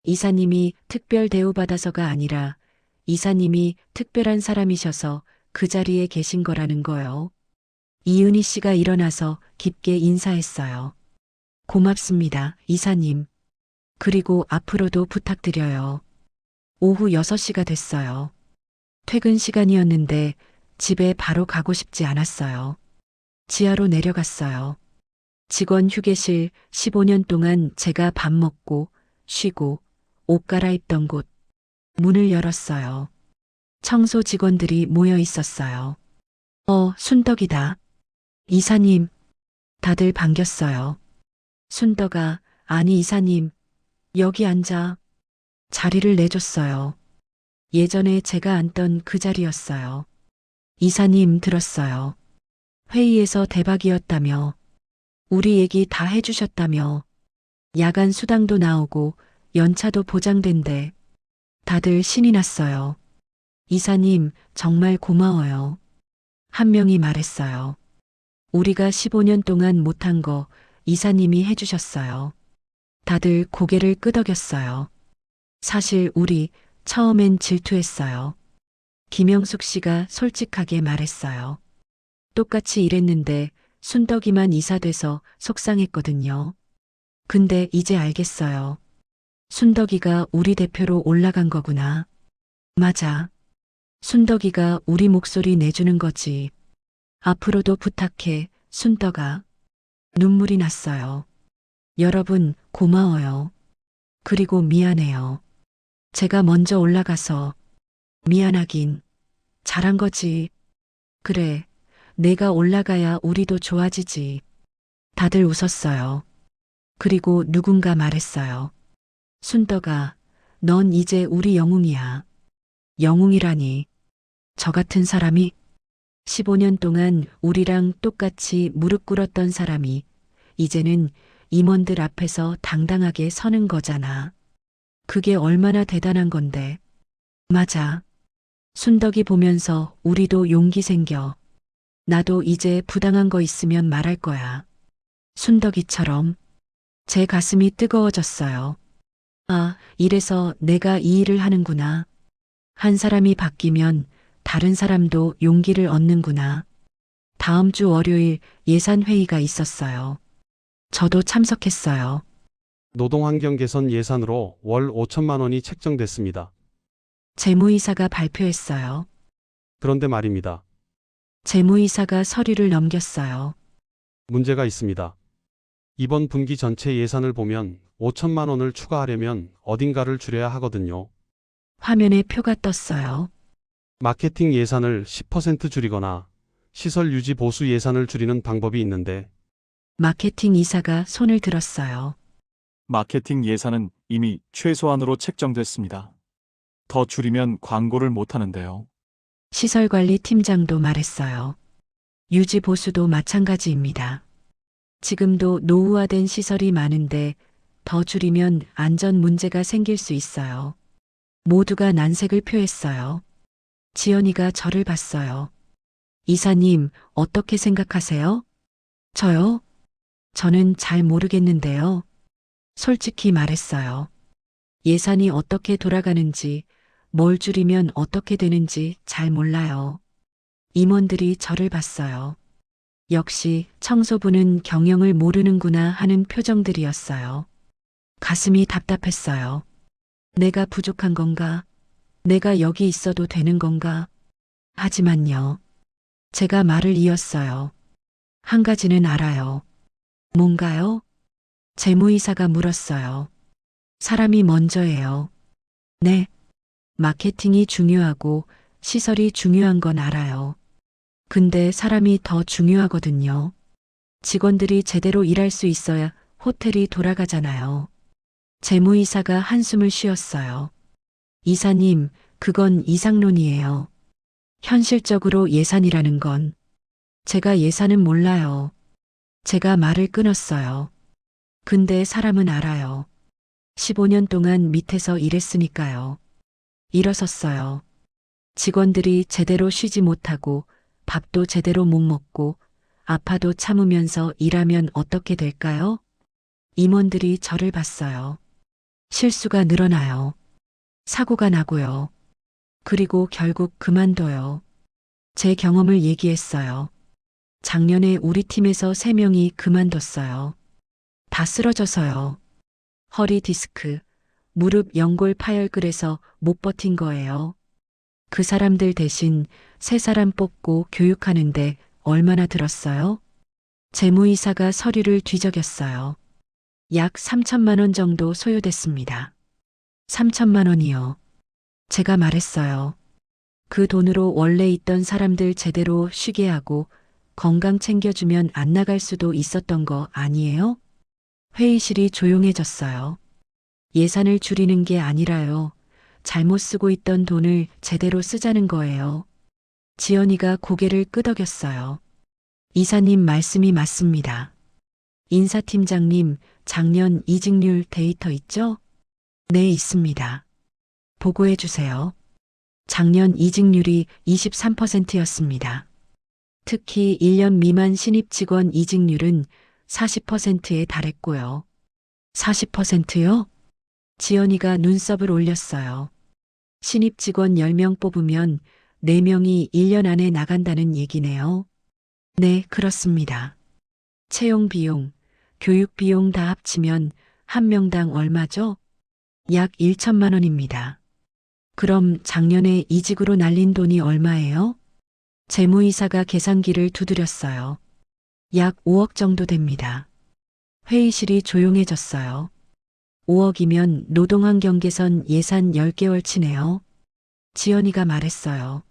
이사님이 특별 대우받아서가 아니라 이사님이 특별한 사람이셔서 그 자리에 계신 거라는 거요. 이은희 씨가 일어나서 깊게 인사했어요. 고맙습니다, 이사님. 그리고 앞으로도 부탁드려요. 오후 6시가 됐어요. 퇴근 시간이었는데 집에 바로 가고 싶지 않았어요. 지하로 내려갔어요. 직원 휴게실 15년 동안 제가 밥 먹고 쉬고 옷 갈아입던 곳 문을 열었어요. 청소 직원들이 모여 있었어요. 순덕이다. 이사님. 다들 반겼어요. 순덕아, 아니 이사님. 여기 앉아. 자리를 내줬어요. 예전에 제가 앉던 그 자리였어요. 이사님 들었어요. 회의에서 대박이었다며. 우리 얘기 다 해주셨다며. 야간 수당도 나오고 연차도 보장된대. 다들 신이 났어요. 이사님, 정말 고마워요. 한 명이 말했어요. 우리가 15년 동안 못한 거 이사님이 해주셨어요. 다들 고개를 끄덕였어요. 사실 우리 처음엔 질투했어요. 김영숙 씨가 솔직하게 말했어요. 똑같이 일했는데 순덕이만 이사돼서 속상했거든요. 근데 이제 알겠어요. 순덕이가 우리 대표로 올라간 거구나. 맞아. 순덕이가 우리 목소리 내주는 거지. 앞으로도 부탁해, 순덕아. 눈물이 났어요. 여러분, 고마워요. 그리고 미안해요. 제가 먼저 올라가서. 미안하긴. 잘한 거지. 그래, 내가 올라가야 우리도 좋아지지. 다들 웃었어요. 그리고 누군가 말했어요. 순덕아, 넌 이제 우리 영웅이야. 영웅이라니. 저 같은 사람이 15년 동안 우리랑 똑같이 무릎 꿇었던 사람이 이제는 임원들 앞에서 당당하게 서는 거잖아. 그게 얼마나 대단한 건데. 맞아. 순덕이 보면서 우리도 용기 생겨. 나도 이제 부당한 거 있으면 말할 거야. 순덕이처럼. 제 가슴이 뜨거워졌어요. 아, 이래서 내가 이 일을 하는구나. 한 사람이 바뀌면 다른 사람도 용기를 얻는구나. 다음 주 월요일 예산회의가 있었어요. 저도 참석했어요. 노동환경 개선 예산으로 월 5천만 원이 책정됐습니다. 재무이사가 발표했어요. 그런데 말입니다. 재무이사가 서류를 넘겼어요. 문제가 있습니다. 이번 분기 전체 예산을 보면 5천만 원을 추가하려면 어딘가를 줄여야 하거든요. 화면에 표가 떴어요. 마케팅 예산을 10% 줄이거나 시설 유지 보수 예산을 줄이는 방법이 있는데 마케팅 이사가 손을 들었어요. 마케팅 예산은 이미 최소한으로 책정됐습니다. 더 줄이면 광고를 못 하는데요. 시설관리 팀장도 말했어요. 유지 보수도 마찬가지입니다. 지금도 노후화된 시설이 많은데 더 줄이면 안전 문제가 생길 수 있어요. 모두가 난색을 표했어요. 지연이가 저를 봤어요. 이사님, 어떻게 생각하세요? 저요? 저는 잘 모르겠는데요. 솔직히 말했어요. 예산이 어떻게 돌아가는지, 뭘 줄이면 어떻게 되는지 잘 몰라요. 임원들이 저를 봤어요. 역시 청소부는 경영을 모르는구나 하는 표정들이었어요. 가슴이 답답했어요. 내가 부족한 건가? 내가 여기 있어도 되는 건가? 하지만요. 제가 말을 이었어요. 한 가지는 알아요. 뭔가요? 재무이사가 물었어요. 사람이 먼저예요. 네. 마케팅이 중요하고 시설이 중요한 건 알아요. 근데 사람이 더 중요하거든요. 직원들이 제대로 일할 수 있어야 호텔이 돌아가잖아요. 재무이사가 한숨을 쉬었어요. 이사님, 그건 이상론이에요. 현실적으로 예산이라는 건 제가 예산은 몰라요. 제가 말을 끊었어요. 근데 사람은 알아요. 15년 동안 밑에서 일했으니까요. 일어섰어요. 직원들이 제대로 쉬지 못하고 밥도 제대로 못 먹고 아파도 참으면서 일하면 어떻게 될까요? 임원들이 저를 봤어요. 실수가 늘어나요. 사고가 나고요. 그리고 결국 그만둬요. 제 경험을 얘기했어요. 작년에 우리 팀에서 3명이 그만뒀어요. 다 쓰러져서요. 허리 디스크, 무릎 연골 파열그래서 못 버틴 거예요. 그 사람들 대신 3사람 뽑고 교육하는데 얼마나 들었어요? 재무이사가 서류를 뒤적였어요. 약 3천만 원 정도 소요됐습니다. 3천만 원이요. 제가 말했어요. 그 돈으로 원래 있던 사람들 제대로 쉬게 하고 건강 챙겨주면 안 나갈 수도 있었던 거 아니에요? 회의실이 조용해졌어요. 예산을 줄이는 게 아니라요. 잘못 쓰고 있던 돈을 제대로 쓰자는 거예요. 지연이가 고개를 끄덕였어요. 이사님 말씀이 맞습니다. 인사팀장님, 작년 이직률 데이터 있죠? 네, 있습니다. 보고해 주세요. 작년 이직률이 23%였습니다. 특히 1년 미만 신입 직원 이직률은 40%에 달했고요. 40%요? 지연이가 눈썹을 올렸어요. 신입 직원 10명 뽑으면 4명이 1년 안에 나간다는 얘기네요. 네, 그렇습니다. 채용 비용, 교육 비용 다 합치면 한 명당 얼마죠? 약 1천만 원입니다. 그럼 작년에 이직으로 날린 돈이 얼마예요? 재무이사가 계산기를 두드렸어요. 약 5억 정도 됩니다. 회의실이 조용해졌어요. 5억이면 노동환경 개선 예산 10개월치네요. 지연이가 말했어요.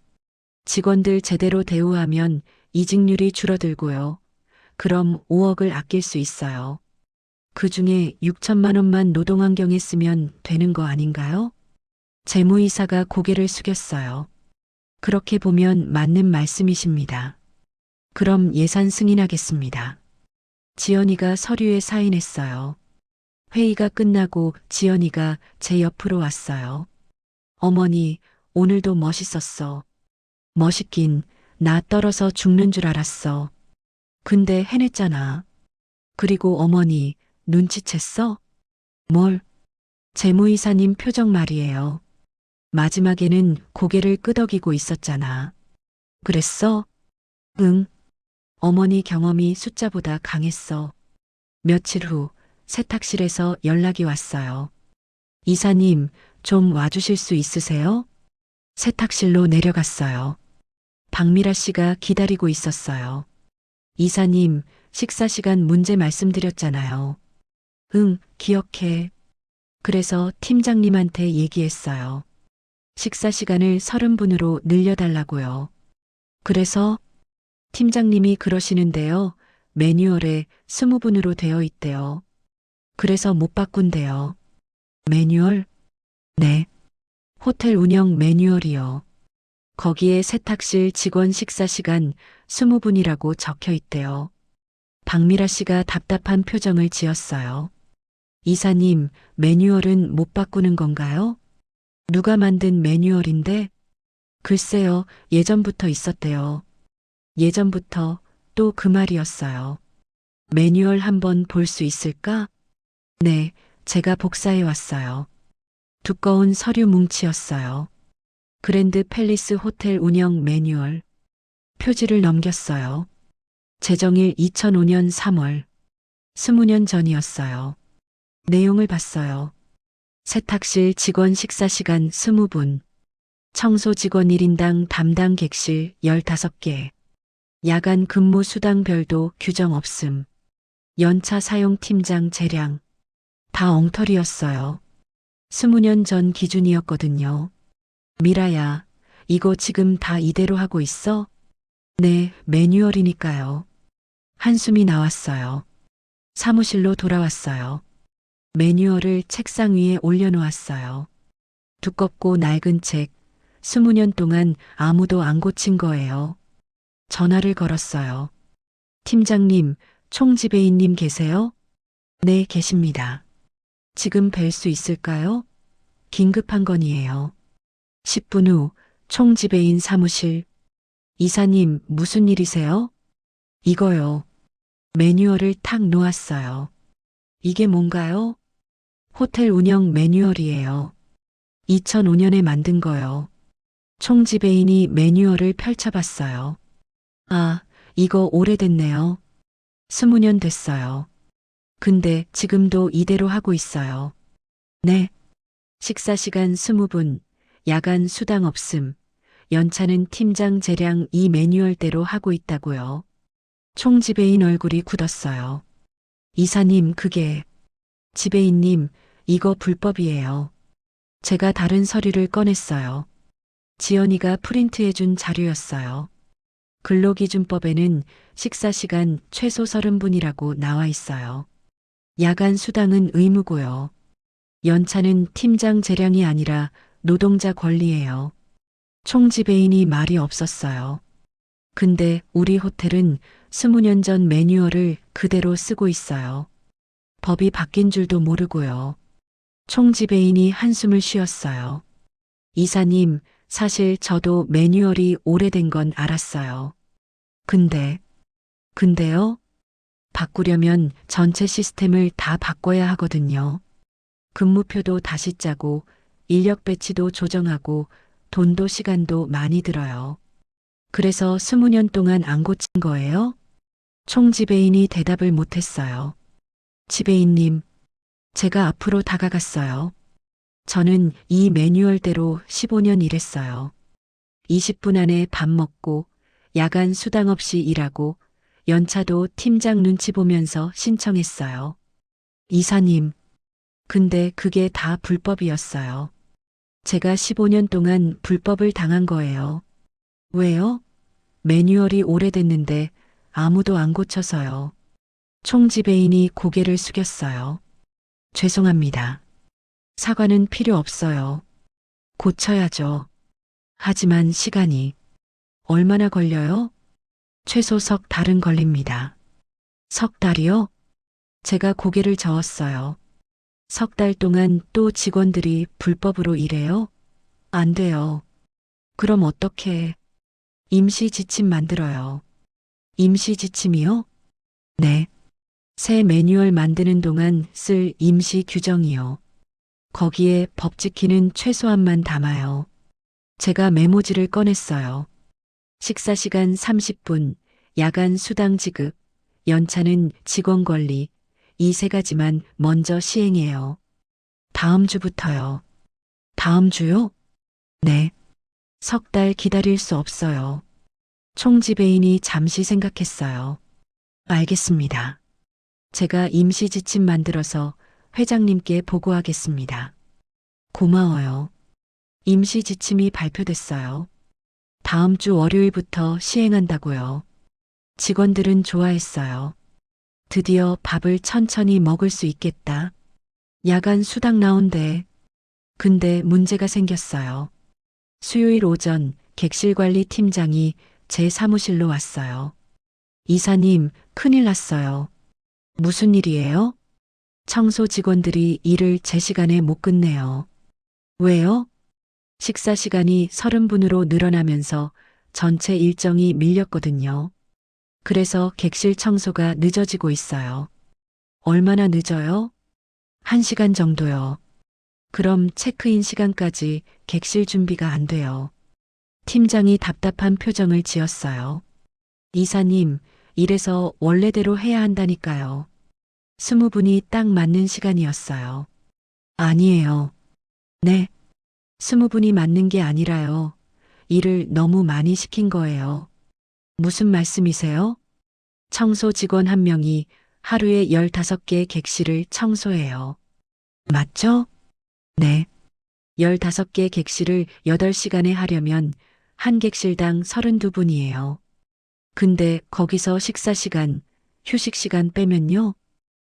직원들 제대로 대우하면 이직률이 줄어들고요. 그럼 5억을 아낄 수 있어요. 그 중에 6천만 원만 노동환경에 쓰면 되는 거 아닌가요? 재무이사가 고개를 숙였어요. 그렇게 보면 맞는 말씀이십니다. 그럼 예산 승인하겠습니다. 지연이가 서류에 사인했어요. 회의가 끝나고 지연이가 제 옆으로 왔어요. 어머니, 오늘도 멋있었어. 멋있긴, 나 떨어서 죽는 줄 알았어. 근데 해냈잖아. 그리고 어머니, 눈치챘어? 뭘? 재무이사님 표정 말이에요. 마지막에는 고개를 끄덕이고 있었잖아. 그랬어? 응. 어머니 경험이 숫자보다 강했어. 며칠 후 세탁실에서 연락이 왔어요. 이사님, 좀 와주실 수 있으세요? 세탁실로 내려갔어요. 박미라 씨가 기다리고 있었어요. 이사님, 식사 시간 문제 말씀드렸잖아요. 응, 기억해. 그래서 팀장님한테 얘기했어요. 식사 시간을 30분으로 늘려달라고요. 그래서 팀장님이 그러시는데요. 매뉴얼에 20분으로 되어 있대요. 그래서 못 바꾼대요. 매뉴얼? 네. 호텔 운영 매뉴얼이요. 거기에 세탁실 직원 식사 시간 20분이라고 적혀 있대요. 박미라 씨가 답답한 표정을 지었어요. 이사님, 매뉴얼은 못 바꾸는 건가요? 누가 만든 매뉴얼인데? 글쎄요, 예전부터 있었대요. 예전부터 또 그 말이었어요. 매뉴얼 한번 볼 수 있을까? 네, 제가 복사해 왔어요. 두꺼운 서류 뭉치였어요. 그랜드 팰리스 호텔 운영 매뉴얼. 표지를 넘겼어요. 제정일 2005년 3월. 20년 전이었어요. 내용을 봤어요. 세탁실 직원 식사 시간 20분. 청소 직원 1인당 담당 객실 15개. 야간 근무 수당 별도 규정 없음. 연차 사용 팀장 재량. 다 엉터리였어요. 20년 전 기준이었거든요. 미라야, 이거 지금 다 이대로 하고 있어? 네, 매뉴얼이니까요. 한숨이 나왔어요. 사무실로 돌아왔어요. 매뉴얼을 책상 위에 올려놓았어요. 두껍고 낡은 책, 20년 동안 아무도 안 고친 거예요. 전화를 걸었어요. 팀장님, 총지배인님 계세요? 네, 계십니다. 지금 뵐 수 있을까요? 긴급한 건이에요. 10분 후 총지배인 사무실. 이사님, 무슨 일이세요? 이거요. 매뉴얼을 탁 놓았어요. 이게 뭔가요? 호텔 운영 매뉴얼이에요. 2005년에 만든 거요. 총지배인이 매뉴얼을 펼쳐봤어요. 아, 이거 오래됐네요. 20년 됐어요. 근데 지금도 이대로 하고 있어요. 네. 식사 시간 20분, 야간 수당 없음, 연차는 팀장 재량 이 매뉴얼대로 하고 있다고요. 총지배인 얼굴이 굳었어요. 이사님, 그게. 지배인님, 이거 불법이에요. 제가 다른 서류를 꺼냈어요. 지연이가 프린트해준 자료였어요. 근로기준법에는 식사 시간 최소 30분이라고 나와 있어요. 야간 수당은 의무고요. 연차는 팀장 재량이 아니라 노동자 권리예요. 총지배인이 말이 없었어요. 근데 우리 호텔은 20년 전 매뉴얼을 그대로 쓰고 있어요. 법이 바뀐 줄도 모르고요. 총지배인이 한숨을 쉬었어요. 이사님, 사실 저도 매뉴얼이 오래된 건 알았어요. 근데요? 바꾸려면 전체 시스템을 다 바꿔야 하거든요. 근무표도 다시 짜고 인력 배치도 조정하고 돈도 시간도 많이 들어요. 그래서 20년 동안 안 고친 거예요? 총지배인이 대답을 못했어요. 지배인님, 제가 앞으로 다가갔어요. 저는 이 매뉴얼대로 15년 일했어요. 20분 안에 밥 먹고 야간 수당 없이 일하고 연차도 팀장 눈치 보면서 신청했어요. 이사님, 근데 그게 다 불법이었어요. 제가 15년 동안 불법을 당한 거예요. 왜요? 매뉴얼이 오래됐는데 아무도 안 고쳐서요. 총지배인이 고개를 숙였어요. 죄송합니다. 사과는 필요 없어요. 고쳐야죠. 하지만 시간이 얼마나 걸려요? 최소 석 달은 걸립니다. 석 달이요? 제가 고개를 저었어요. 석 달 동안 또 직원들이 불법으로 일해요? 안 돼요. 그럼 어떻게? 임시 지침 만들어요. 임시 지침이요? 네. 새 매뉴얼 만드는 동안 쓸 임시 규정이요. 거기에 법 지키는 최소한만 담아요. 제가 메모지를 꺼냈어요. 식사 시간 30분, 야간 수당 지급, 연차는 직원 권리, 이 세 가지만 먼저 시행해요. 다음 주부터요. 다음 주요? 네. 석 달 기다릴 수 없어요. 총지배인이 잠시 생각했어요. 알겠습니다. 제가 임시 지침 만들어서 회장님께 보고하겠습니다. 고마워요. 임시 지침이 발표됐어요. 다음 주 월요일부터 시행한다고요. 직원들은 좋아했어요. 드디어 밥을 천천히 먹을 수 있겠다. 야간 수당 나온대. 근데 문제가 생겼어요. 수요일 오전 객실관리 팀장이 제 사무실로 왔어요. 이사님, 큰일 났어요. 무슨 일이에요? 청소 직원들이 일을 제 시간에 못 끝내요. 왜요? 식사 시간이 30분으로 늘어나면서 전체 일정이 밀렸거든요. 그래서 객실 청소가 늦어지고 있어요. 얼마나 늦어요? 1시간 정도요. 그럼 체크인 시간까지 객실 준비가 안 돼요. 팀장이 답답한 표정을 지었어요. 이사님, 이래서 원래대로 해야 한다니까요. 20분이 딱 맞는 시간이었어요. 아니에요. 네. 20분이 맞는 게 아니라요. 일을 너무 많이 시킨 거예요. 무슨 말씀이세요? 청소 직원 한 명이 하루에 15개 객실을 청소해요. 맞죠? 네. 15개 객실을 8시간에 하려면 한 객실당 32분이에요. 근데 거기서 식사 시간, 휴식 시간 빼면요?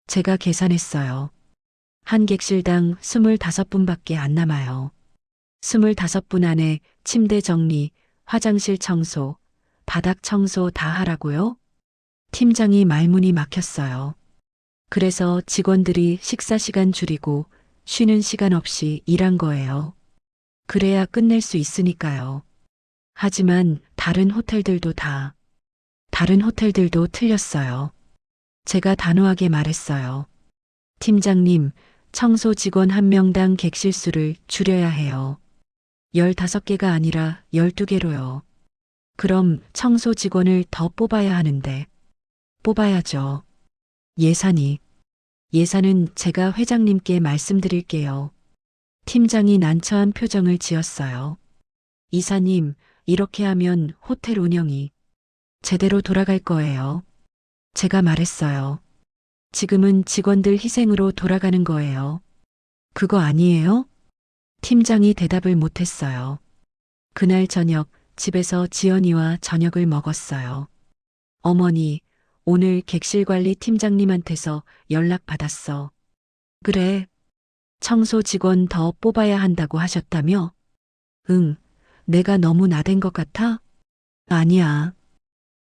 제가 계산했어요. 한 객실당 25분밖에 안 남아요. 25분 안에 침대 정리, 화장실 청소, 바닥 청소 다 하라고요? 팀장이 말문이 막혔어요. 그래서 직원들이 식사 시간 줄이고 쉬는 시간 없이 일한 거예요. 그래야 끝낼 수 있으니까요. 하지만 다른 호텔들도 틀렸어요. 제가 단호하게 말했어요. 팀장님, 청소 직원 한 명당 객실 수를 줄여야 해요. 15개가 아니라 12개로요. 그럼 청소 직원을 더 뽑아야 하는데. 뽑아야죠. 예산은 제가 회장님께 말씀드릴게요. 팀장이 난처한 표정을 지었어요. 이사님, 이렇게 하면 호텔 운영이 제대로 돌아갈 거예요. 제가 말했어요. 지금은 직원들 희생으로 돌아가는 거예요. 그거 아니에요? 팀장이 대답을 못했어요. 그날 저녁 집에서 지연이와 저녁을 먹었어요. 어머니, 오늘 객실관리 팀장님한테서 연락 받았어. 그래. 청소 직원 더 뽑아야 한다고 하셨다며? 응. 내가 너무 나댄 것 같아? 아니야.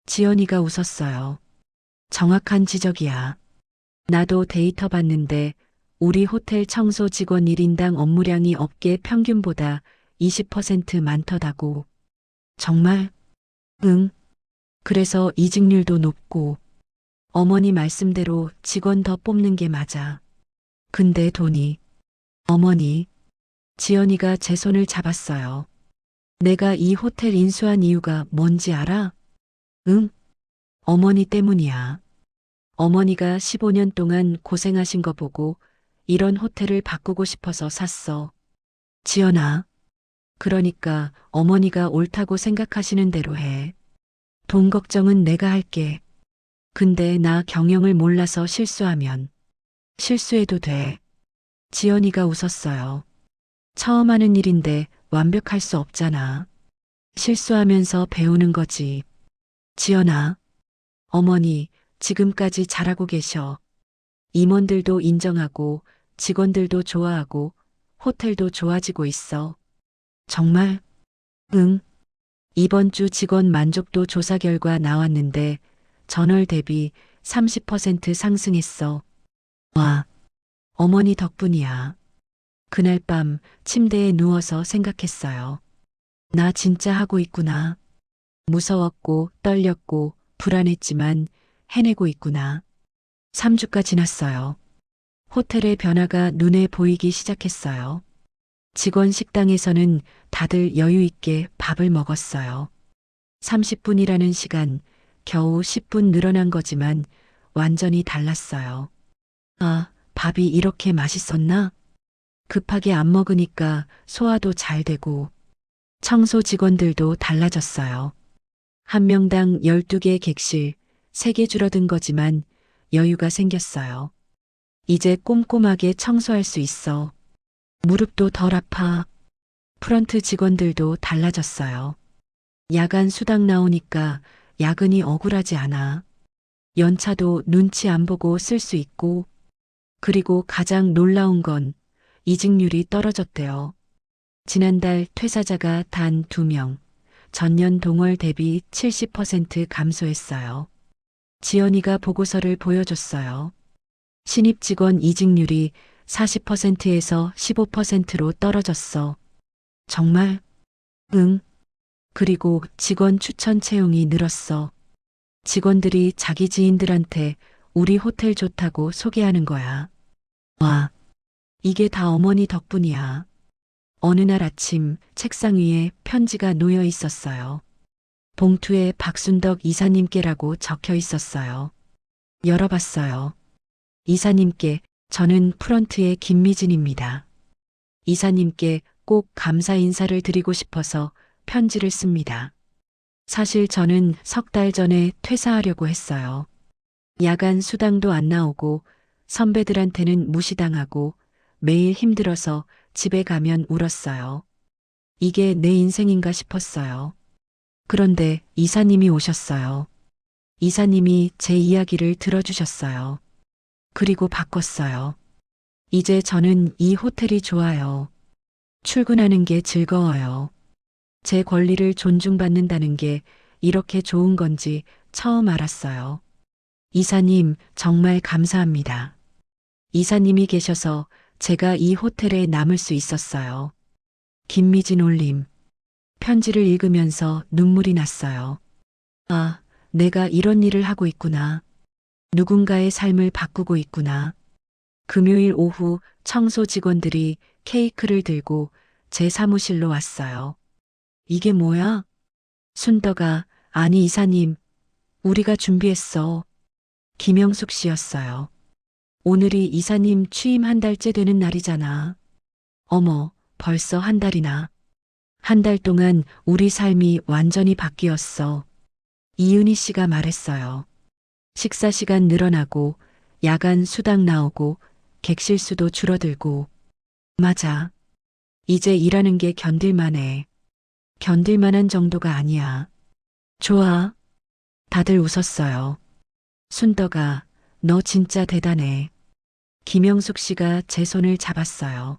지연이가 웃었어요. 정확한 지적이야. 나도 데이터 봤는데 우리 호텔 청소 직원 1인당 업무량이 업계 평균보다 20% 많더라고. 정말? 응. 그래서 이직률도 높고. 어머니 말씀대로 직원 더 뽑는 게 맞아. 근데 돈이. 어머니. 지연이가 제 손을 잡았어요. 내가 이 호텔 인수한 이유가 뭔지 알아? 응? 어머니 때문이야. 어머니가 15년 동안 고생하신 거 보고 이런 호텔을 바꾸고 싶어서 샀어. 지연아. 그러니까 어머니가 옳다고 생각하시는 대로 해. 돈 걱정은 내가 할게. 근데 나 경영을 몰라서 실수하면 실수해도 돼. 지연이가 웃었어요. 처음 하는 일인데 완벽할 수 없잖아. 실수하면서 배우는 거지. 지연아. 어머니, 지금까지 잘하고 계셔. 임원들도 인정하고 직원들도 좋아하고 호텔도 좋아지고 있어. 정말? 응. 이번 주 직원 만족도 조사 결과 나왔는데 전월 대비 30% 상승했어. 와, 어머니 덕분이야. 그날 밤 침대에 누워서 생각했어요. 나 진짜 하고 있구나. 무서웠고 떨렸고 불안했지만 해내고 있구나. 3주가 지났어요. 호텔의 변화가 눈에 보이기 시작했어요. 직원 식당에서는 다들 여유 있게 밥을 먹었어요. 30분이라는 시간, 겨우 10분 늘어난 거지만 완전히 달랐어요. 아, 밥이 이렇게 맛있었나? 급하게 안 먹으니까 소화도 잘 되고 청소 직원들도 달라졌어요. 한 명당 12개 객실, 3개 줄어든 거지만 여유가 생겼어요. 이제 꼼꼼하게 청소할 수 있어. 무릎도 덜 아파. 프런트 직원들도 달라졌어요. 야간 수당 나오니까 야근이 억울하지 않아. 연차도 눈치 안 보고 쓸 수 있고, 그리고 가장 놀라운 건 이직률이 떨어졌대요. 지난달 퇴사자가 단 2명, 전년 동월 대비 70% 감소했어요. 지연이가 보고서를 보여줬어요. 신입 직원 이직률이 40%에서 15%로 떨어졌어. 정말? 응. 그리고 직원 추천 채용이 늘었어. 직원들이 자기 지인들한테 우리 호텔 좋다고 소개하는 거야. 와, 이게 다 어머니 덕분이야. 어느 날 아침 책상 위에 편지가 놓여 있었어요. 봉투에 박순덕 이사님께라고 적혀 있었어요. 열어봤어요. 이사님께, 저는 프런트의 김미진입니다. 이사님께 꼭 감사 인사를 드리고 싶어서 편지를 씁니다. 사실 저는 3달 전에 퇴사하려고 했어요. 야간 수당도 안 나오고 선배들한테는 무시당하고 매일 힘들어서 집에 가면 울었어요. 이게 내 인생인가 싶었어요. 그런데 이사님이 오셨어요. 이사님이 제 이야기를 들어주셨어요. 그리고 바꿨어요. 이제 저는 이 호텔이 좋아요. 출근하는 게 즐거워요. 제 권리를 존중받는다는 게 이렇게 좋은 건지 처음 알았어요. 이사님, 정말 감사합니다. 이사님이 계셔서 제가 이 호텔에 남을 수 있었어요. 김미진 올림. 편지를 읽으면서 눈물이 났어요. 아, 내가 이런 일을 하고 있구나. 누군가의 삶을 바꾸고 있구나. 금요일 오후 청소 직원들이 케이크를 들고 제 사무실로 왔어요. 이게 뭐야? 순덕아, 아니 이사님, 우리가 준비했어. 김영숙 씨였어요. 오늘이 이사님 취임 한 달째 되는 날이잖아. 어머, 벌써 한 달이나. 한 달 동안 우리 삶이 완전히 바뀌었어. 이은희 씨가 말했어요. 식사 시간 늘어나고, 야간 수당 나오고, 객실 수도 줄어들고. 맞아. 이제 일하는 게 견딜만해. 견딜만한 정도가 아니야. 좋아. 다들 웃었어요. 순덕아, 너 진짜 대단해. 김영숙 씨가 제 손을 잡았어요.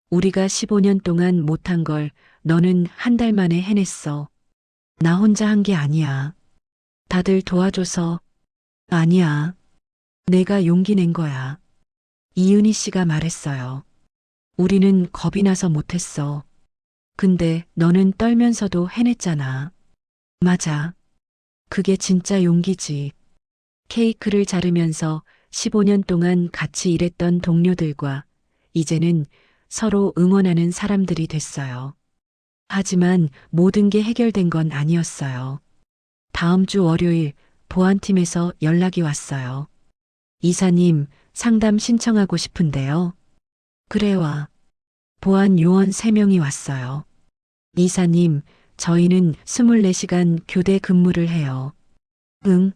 우리가 15년 동안 못한 걸 너는 한 달 만에 해냈어. 나 혼자 한 게 아니야. 다들 도와줘서. 아니야. 내가 용기 낸 거야. 이은희 씨가 말했어요. 우리는 겁이 나서 못했어. 근데 너는 떨면서도 해냈잖아. 맞아. 그게 진짜 용기지. 케이크를 자르면서 15년 동안 같이 일했던 동료들과 이제는 서로 응원하는 사람들이 됐어요. 하지만 모든 게 해결된 건 아니었어요. 다음 주 월요일 보안팀에서 연락이 왔어요. 이사님, 상담 신청하고 싶은데요. 그래 와. 보안 요원 3명이 왔어요. 이사님, 저희는 24시간 교대 근무를 해요. 응.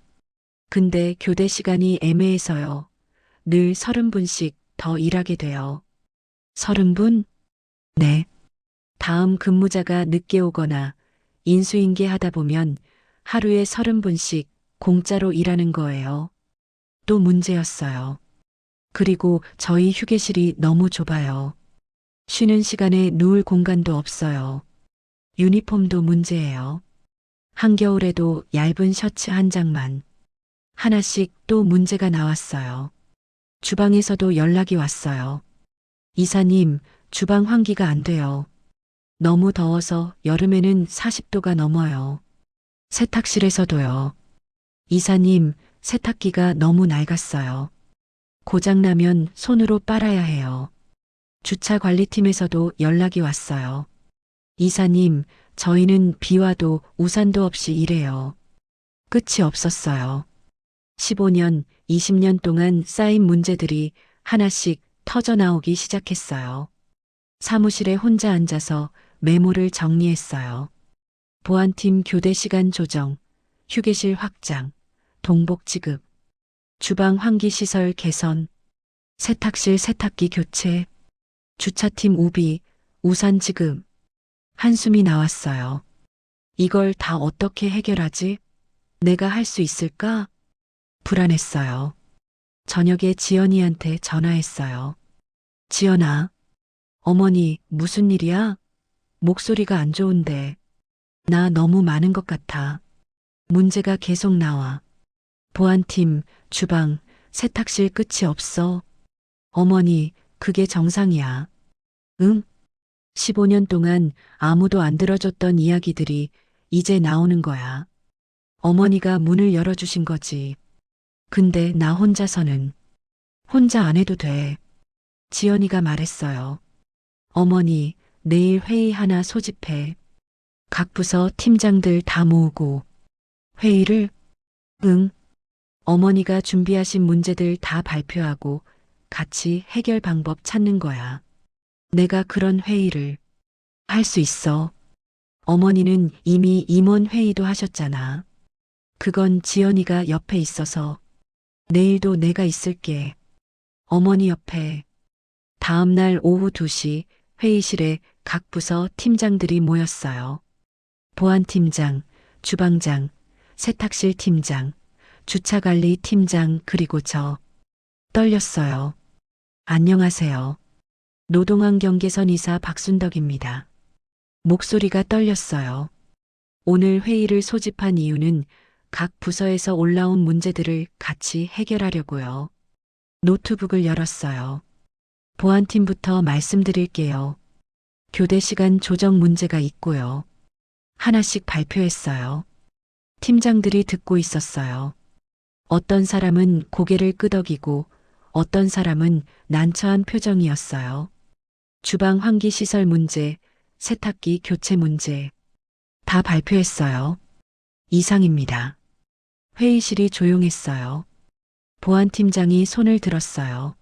근데 교대 시간이 애매해서요. 늘 30분씩 더 일하게 돼요. 30분? 네. 다음 근무자가 늦게 오거나 인수인계 하다 보면 하루에 30분씩 공짜로 일하는 거예요. 또 문제였어요. 그리고 저희 휴게실이 너무 좁아요. 쉬는 시간에 누울 공간도 없어요. 유니폼도 문제예요. 한겨울에도 얇은 셔츠 한 장만. 하나씩 또 문제가 나왔어요. 주방에서도 연락이 왔어요. 이사님, 주방 환기가 안 돼요. 너무 더워서 여름에는 40도가 넘어요. 세탁실에서도요. 이사님, 세탁기가 너무 낡았어요. 고장나면 손으로 빨아야 해요. 주차 관리팀에서도 연락이 왔어요. 이사님, 저희는 비 와도 우산도 없이 일해요. 끝이 없었어요. 15년, 20년 동안 쌓인 문제들이 하나씩 터져 나오기 시작했어요. 사무실에 혼자 앉아서 메모를 정리했어요. 보안팀 교대 시간 조정, 휴게실 확장, 동복 지급, 주방 환기 시설 개선, 세탁실 세탁기 교체, 주차팀 우비, 우산 지급. 한숨이 나왔어요. 이걸 다 어떻게 해결하지? 내가 할 수 있을까? 불안했어요. 저녁에 지연이한테 전화했어요. 지연아, 어머니 무슨 일이야? 목소리가 안 좋은데. 나 너무 많은 것 같아. 문제가 계속 나와. 보안팀, 주방, 세탁실 끝이 없어. 어머니, 그게 정상이야. 응? 15년 동안 아무도 안 들어줬던 이야기들이 이제 나오는 거야. 어머니가 문을 열어주신 거지. 근데 나 혼자서는. 혼자 안 해도 돼. 지연이가 말했어요. 어머니, 내일 회의 하나 소집해. 각 부서 팀장들 다 모으고. 회의를? 응. 어머니가 준비하신 문제들 다 발표하고 같이 해결 방법 찾는 거야. 내가 그런 회의를 할 수 있어. 어머니는 이미 임원 회의도 하셨잖아. 그건 지연이가 옆에 있어서. 내일도 내가 있을게. 어머니 옆에. 다음 날 오후 2시 회의실에 각 부서 팀장들이 모였어요. 보안팀장, 주방장, 세탁실 팀장, 주차관리 팀장 그리고 저. 떨렸어요. 안녕하세요. 노동환경개선 이사 박순덕입니다. 목소리가 떨렸어요. 오늘 회의를 소집한 이유는 각 부서에서 올라온 문제들을 같이 해결하려고요. 노트북을 열었어요. 보안팀부터 말씀드릴게요. 교대 시간 조정 문제가 있고요. 하나씩 발표했어요. 팀장들이 듣고 있었어요. 어떤 사람은 고개를 끄덕이고 어떤 사람은 난처한 표정이었어요. 주방 환기 시설 문제, 세탁기 교체 문제. 다 발표했어요. 이상입니다. 회의실이 조용했어요. 보안팀장이 손을 들었어요.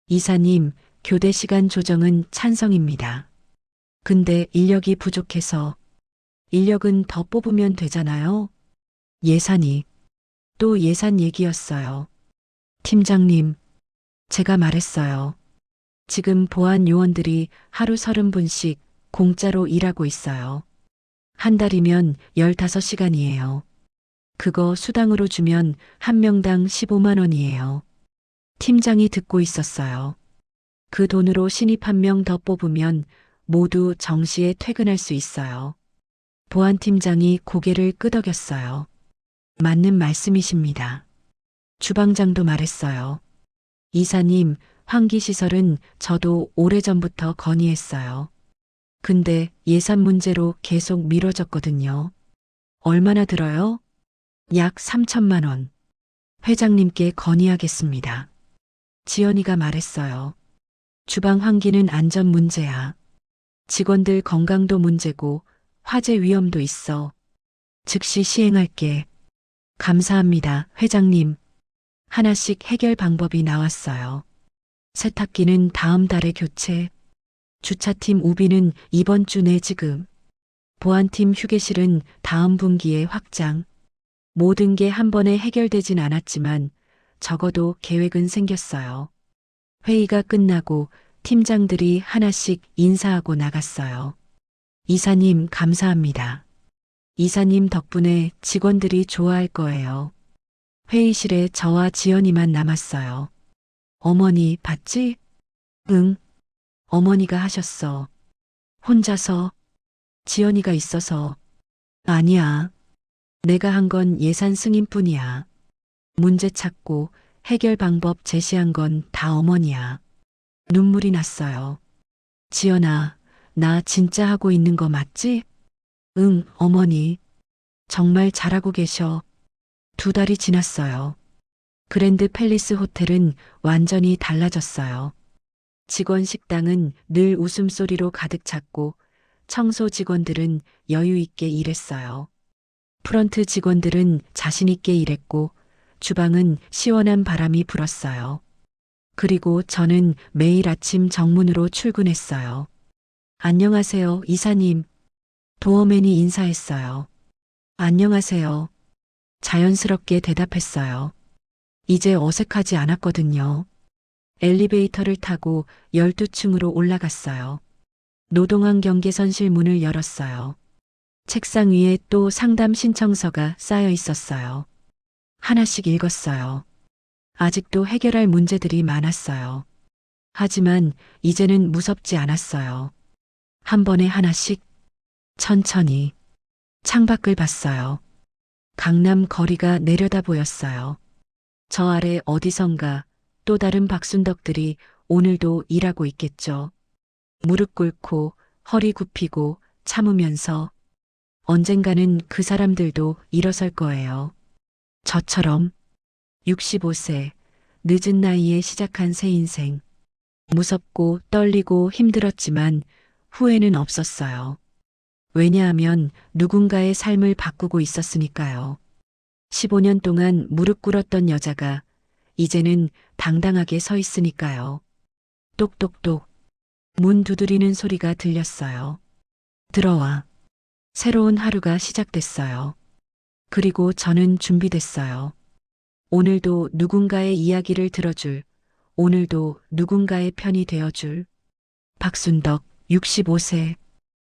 이사님, 교대 시간 조정은 찬성입니다. 근데 인력이 부족해서 인력은 더 뽑으면 되잖아요. 예산이 또 예산 얘기였어요. 팀장님, 제가 말했어요. 지금 보안 요원들이 하루 30분씩 공짜로 일하고 있어요. 한 달이면 15시간이에요. 그거 수당으로 주면 한 명당 15만 원이에요. 팀장이 듣고 있었어요. 그 돈으로 신입 한 명 더 뽑으면 모두 정시에 퇴근할 수 있어요. 보안팀장이 고개를 끄덕였어요. 맞는 말씀이십니다. 주방장도 말했어요. 이사님, 환기시설은 저도 오래전부터 건의했어요. 근데 예산 문제로 계속 미뤄졌거든요. 얼마나 들어요? 약 3천만 원. 회장님께 건의하겠습니다. 지연이가 말했어요. 주방 환기는 안전 문제야. 직원들 건강도 문제고 화재 위험도 있어. 즉시 시행할게. 감사합니다, 회장님. 하나씩 해결 방법이 나왔어요. 세탁기는 다음 달에 교체. 주차팀 우비는 이번 주 내 지급. 보안팀 휴게실은 다음 분기에 확장. 모든 게 한 번에 해결되진 않았지만 적어도 계획은 생겼어요. 회의가 끝나고 팀장들이 하나씩 인사하고 나갔어요. 이사님 감사합니다. 이사님 덕분에 직원들이 좋아할 거예요. 회의실에 저와 지연이만 남았어요. 어머니 봤지? 응. 어머니가 하셨어. 혼자서. 지연이가 있어서. 아니야. 내가 한 건 예산 승인뿐이야. 문제 찾고 해결 방법 제시한 건 다 어머니야. 눈물이 났어요. 지연아, 나 진짜 하고 있는 거 맞지? 응, 어머니. 정말 잘하고 계셔. 2달이 지났어요. 그랜드 팰리스 호텔은 완전히 달라졌어요. 직원 식당은 늘 웃음소리로 가득 찼고 청소 직원들은 여유 있게 일했어요. 프런트 직원들은 자신 있게 일했고 주방은 시원한 바람이 불었어요. 그리고 저는 매일 아침 정문으로 출근했어요. 안녕하세요, 이사님. 도어맨이 인사했어요. 안녕하세요. 자연스럽게 대답했어요. 이제 어색하지 않았거든요. 엘리베이터를 타고 12층으로 올라갔어요. 노동환 경계선실 문을 열었어요. 책상 위에 또 상담 신청서가 쌓여 있었어요. 하나씩 읽었어요. 아직도 해결할 문제들이 많았어요. 하지만 이제는 무섭지 않았어요. 한 번에 하나씩 천천히 창밖을 봤어요. 강남 거리가 내려다 보였어요. 저 아래 어디선가 또 다른 박순덕들이 오늘도 일하고 있겠죠. 무릎 꿇고 허리 굽히고 참으면서 언젠가는 그 사람들도 일어설 거예요. 저처럼 65세 늦은 나이에 시작한 새 인생. 무섭고 떨리고 힘들었지만 후회는 없었어요. 왜냐하면 누군가의 삶을 바꾸고 있었으니까요. 15년 동안 무릎 꿇었던 여자가 이제는 당당하게 서 있으니까요. 똑똑똑. 문 두드리는 소리가 들렸어요. 들어와. 새로운 하루가 시작됐어요. 그리고 저는 준비됐어요. 오늘도 누군가의 이야기를 들어줄, 오늘도 누군가의 편이 되어줄. 박순덕, 65세.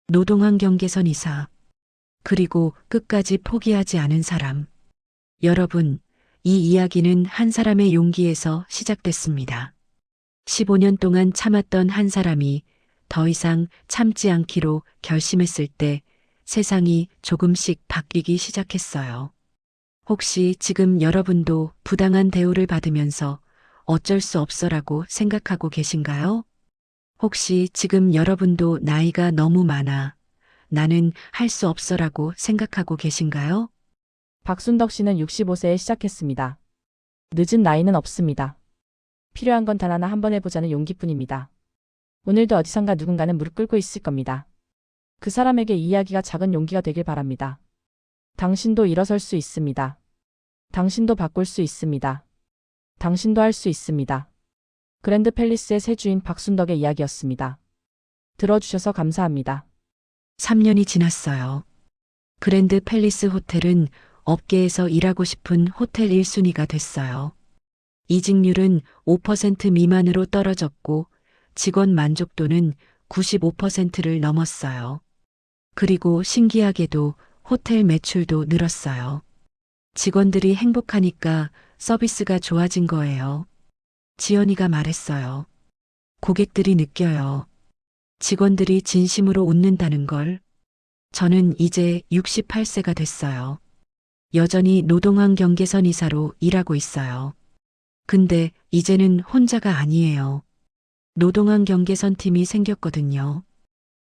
노동환 경계선 이사. 그리고 끝까지 포기하지 않은 사람. 여러분, 이 이야기는 한 사람의 용기에서 시작됐습니다. 15년 동안 참았던 한 사람이 더 이상 참지 않기로 결심했을 때 세상이 조금씩 바뀌기 시작했어요. 혹시 지금 여러분도 부당한 대우를 받으면서 어쩔 수 없어라고 생각하고 계신가요? 혹시 지금 여러분도 나이가 너무 많아 나는 할 수 없어라고 생각하고 계신가요? 박순덕 씨는 65세에 시작했습니다. 늦은 나이는 없습니다. 필요한 건 단 하나 한번 해보자는 용기뿐입니다. 오늘도 어디선가 누군가는 무릎 꿇고 있을 겁니다. 그 사람에게 이 이야기가 작은 용기가 되길 바랍니다. 당신도 일어설 수 있습니다. 당신도 바꿀 수 있습니다. 당신도 할 수 있습니다. 그랜드 팰리스의 새 주인 박순덕의 이야기였습니다. 들어주셔서 감사합니다. 3년이 지났어요. 그랜드 팰리스 호텔은 업계에서 일하고 싶은 호텔 1순위가 됐어요. 이직률은 5% 미만으로 떨어졌고 직원 만족도는 95%를 넘었어요. 그리고 신기하게도 호텔 매출도 늘었어요. 직원들이 행복하니까 서비스가 좋아진 거예요. 지연이가 말했어요. 고객들이 느껴요. 직원들이 진심으로 웃는다는 걸. 저는 이제 68세가 됐어요. 여전히 노동환경 개선 이사로 일하고 있어요. 근데 이제는 혼자가 아니에요. 노동환경 개선팀이 생겼거든요.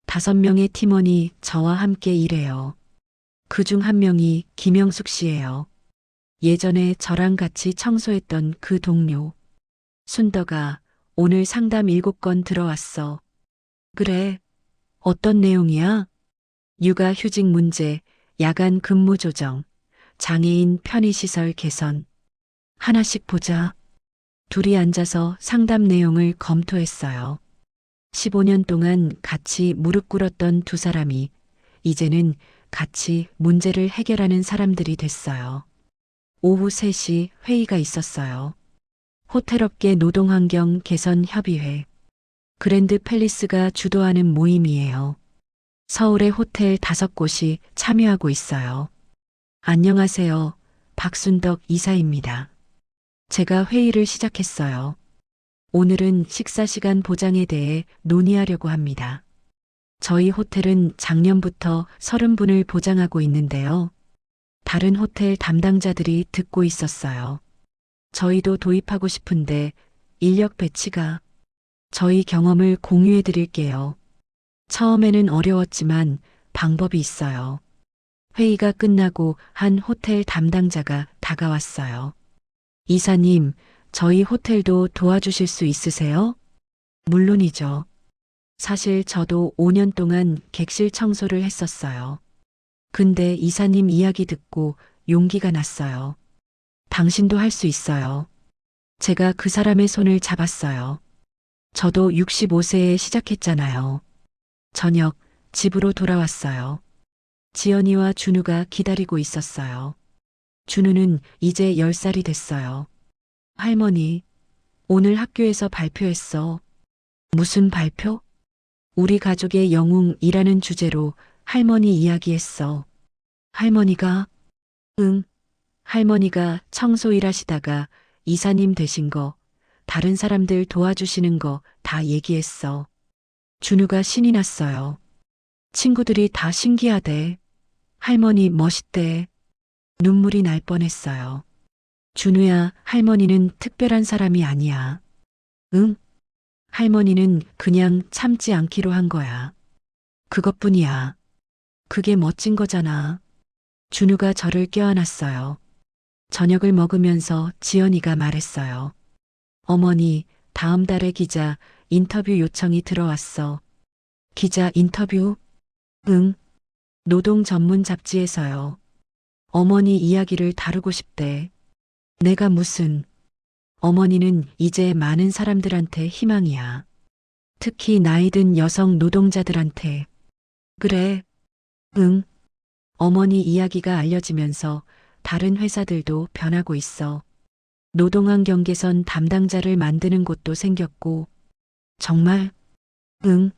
5명의 팀원이 저와 함께 일해요. 그중 한 명이 김영숙 씨예요. 예전에 저랑 같이 청소했던 그 동료. 순덕아, 오늘 상담 7건 들어왔어. 그래. 어떤 내용이야? 육아휴직 문제, 야간 근무 조정, 장애인 편의시설 개선. 하나씩 보자. 둘이 앉아서 상담 내용을 검토했어요. 15년 동안 같이 무릎 꿇었던 두 사람이 이제는 같이 문제를 해결하는 사람들이 됐어요. 오후 3시 회의가 있었어요. 호텔업계 노동환경 개선 협의회. 그랜드 팰리스가 주도하는 모임이에요. 서울의 호텔 5곳이 참여하고 있어요. 안녕하세요. 박순덕 이사입니다. 제가 회의를 시작했어요. 오늘은 식사 시간 보장에 대해 논의하려고 합니다. 저희 호텔은 작년부터 30분을 보장하고 있는데요. 다른 호텔 담당자들이 듣고 있었어요. 저희도 도입하고 싶은데 인력 배치가. 저희 경험을 공유해 드릴게요. 처음에는 어려웠지만 방법이 있어요. 회의가 끝나고 한 호텔 담당자가 다가왔어요. 이사님, 저희 호텔도 도와주실 수 있으세요? 물론이죠. 사실 저도 5년 동안 객실 청소를 했었어요. 근데 이사님 이야기 듣고 용기가 났어요. 당신도 할 수 있어요. 제가 그 사람의 손을 잡았어요. 저도 65세에 시작했잖아요. 저녁 집으로 돌아왔어요. 지연이와 준우가 기다리고 있었어요. 준우는 이제 10살이 됐어요. 할머니, 오늘 학교에서 발표했어. 무슨 발표? 우리 가족의 영웅이라는 주제로 할머니 이야기했어. 할머니가? 응. 할머니가 청소 일하시다가 이사님 되신 거, 다른 사람들 도와주시는 거 다 얘기했어. 준우가 신이 났어요. 친구들이 다 신기하대. 할머니 멋있대. 눈물이 날 뻔했어요. 준우야, 할머니는 특별한 사람이 아니야. 응? 할머니는 그냥 참지 않기로 한 거야. 그것뿐이야. 그게 멋진 거잖아. 준우가 저를 껴안았어요. 저녁을 먹으면서 지연이가 말했어요. 어머니, 다음 달에 기자 인터뷰 요청이 들어왔어. 기자 인터뷰? 응. 노동 전문 잡지에서요. 어머니 이야기를 다루고 싶대. 내가 무슨. 어머니는 이제 많은 사람들한테 희망이야. 특히 나이 든 여성 노동자들한테. 그래. 응. 어머니 이야기가 알려지면서 다른 회사들도 변하고 있어. 노동환경 개선 담당자를 만드는 곳도 생겼고. 정말? 응.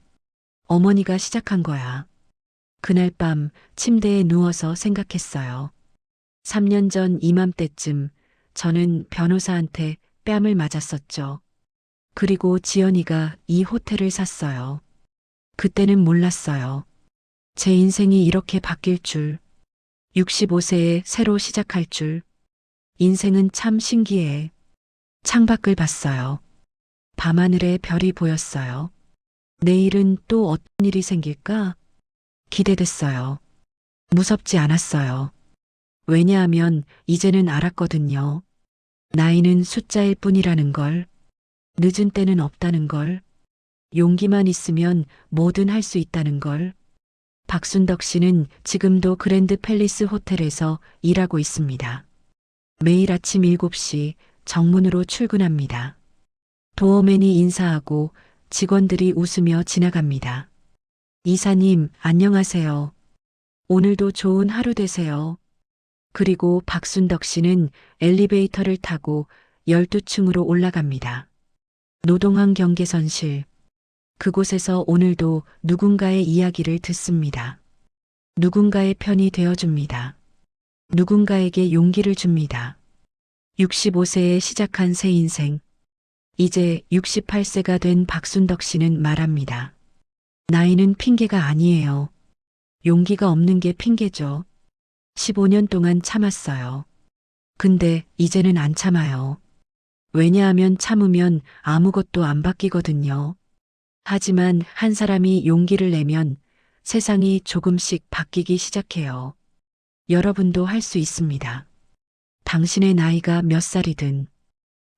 어머니가 시작한 거야. 그날 밤 침대에 누워서 생각했어요. 3년 전 이맘때쯤 저는 변호사한테 뺨을 맞았었죠. 그리고 지연이가 이 호텔을 샀어요. 그때는 몰랐어요. 제 인생이 이렇게 바뀔 줄. 65세에 새로 시작할 줄. 인생은 참 신기해. 창밖을 봤어요. 밤하늘에 별이 보였어요. 내일은 또 어떤 일이 생길까? 기대됐어요. 무섭지 않았어요. 왜냐하면 이제는 알았거든요. 나이는 숫자일 뿐이라는 걸. 늦은 때는 없다는 걸. 용기만 있으면 뭐든 할 수 있다는 걸. 박순덕 씨는 지금도 그랜드 팰리스 호텔에서 일하고 있습니다. 매일 아침 7시 정문으로 출근합니다. 도어맨이 인사하고 직원들이 웃으며 지나갑니다. 이사님, 안녕하세요. 오늘도 좋은 하루 되세요. 그리고 박순덕 씨는 엘리베이터를 타고 12층으로 올라갑니다. 노동환 경계선실. 그곳에서 오늘도 누군가의 이야기를 듣습니다. 누군가의 편이 되어줍니다. 누군가에게 용기를 줍니다. 65세에 시작한 새 인생. 이제 68세가 된 박순덕 씨는 말합니다. 나이는 핑계가 아니에요. 용기가 없는 게 핑계죠. 15년 동안 참았어요. 근데 이제는 안 참아요. 왜냐하면 참으면 아무것도 안 바뀌거든요. 하지만 한 사람이 용기를 내면 세상이 조금씩 바뀌기 시작해요. 여러분도 할 수 있습니다. 당신의 나이가 몇 살이든,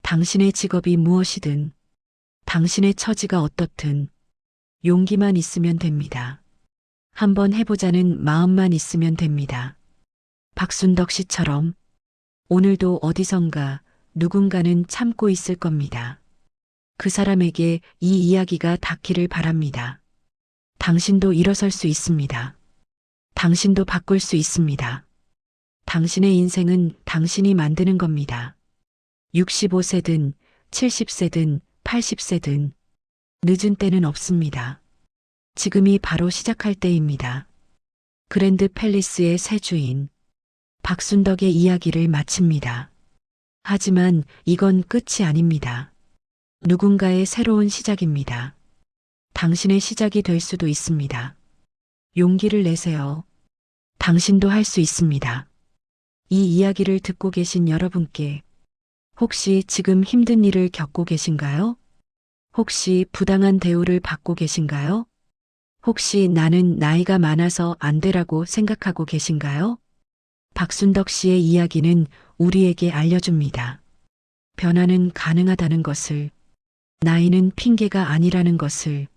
당신의 직업이 무엇이든, 당신의 처지가 어떻든, 용기만 있으면 됩니다. 한번 해보자는 마음만 있으면 됩니다. 박순덕 씨처럼 오늘도 어디선가 누군가는 참고 있을 겁니다. 그 사람에게 이 이야기가 닿기를 바랍니다. 당신도 일어설 수 있습니다. 당신도 바꿀 수 있습니다. 당신의 인생은 당신이 만드는 겁니다. 65세든 70세든 80세든 늦은 때는 없습니다. 지금이 바로 시작할 때입니다. 그랜드 팰리스의 새 주인 박순덕의 이야기를 마칩니다. 하지만 이건 끝이 아닙니다. 누군가의 새로운 시작입니다. 당신의 시작이 될 수도 있습니다. 용기를 내세요. 당신도 할 수 있습니다. 이 이야기를 듣고 계신 여러분께 혹시 지금 힘든 일을 겪고 계신가요? 혹시 부당한 대우를 받고 계신가요? 혹시 나는 나이가 많아서 안 되라고 생각하고 계신가요? 박순덕 씨의 이야기는 우리에게 알려줍니다. 변화는 가능하다는 것을, 나이는 핑계가 아니라는 것을,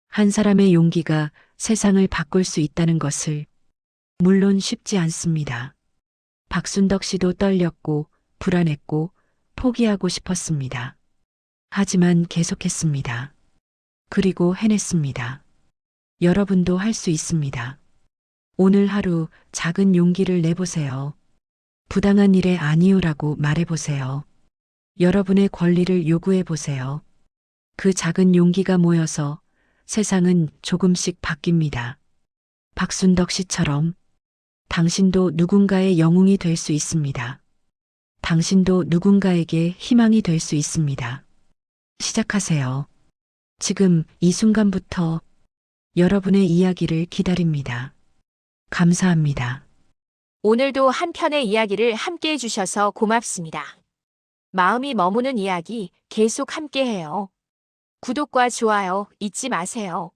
한 사람의 용기가 세상을 바꿀 수 있다는 것을. 물론 쉽지 않습니다. 박순덕 씨도 떨렸고 불안했고 포기하고 싶었습니다. 하지만 계속했습니다. 그리고 해냈습니다. 여러분도 할 수 있습니다. 오늘 하루 작은 용기를 내보세요. 부당한 일에 아니오라고 말해보세요. 여러분의 권리를 요구해보세요. 그 작은 용기가 모여서 세상은 조금씩 바뀝니다. 박순덕 씨처럼 당신도 누군가의 영웅이 될 수 있습니다. 당신도 누군가에게 희망이 될 수 있습니다. 시작하세요. 지금 이 순간부터 여러분의 이야기를 기다립니다. 감사합니다. 오늘도 한 편의 이야기를 함께 해주셔서 고맙습니다. 마음이 머무는 이야기 계속 함께해요. 구독과 좋아요 잊지 마세요.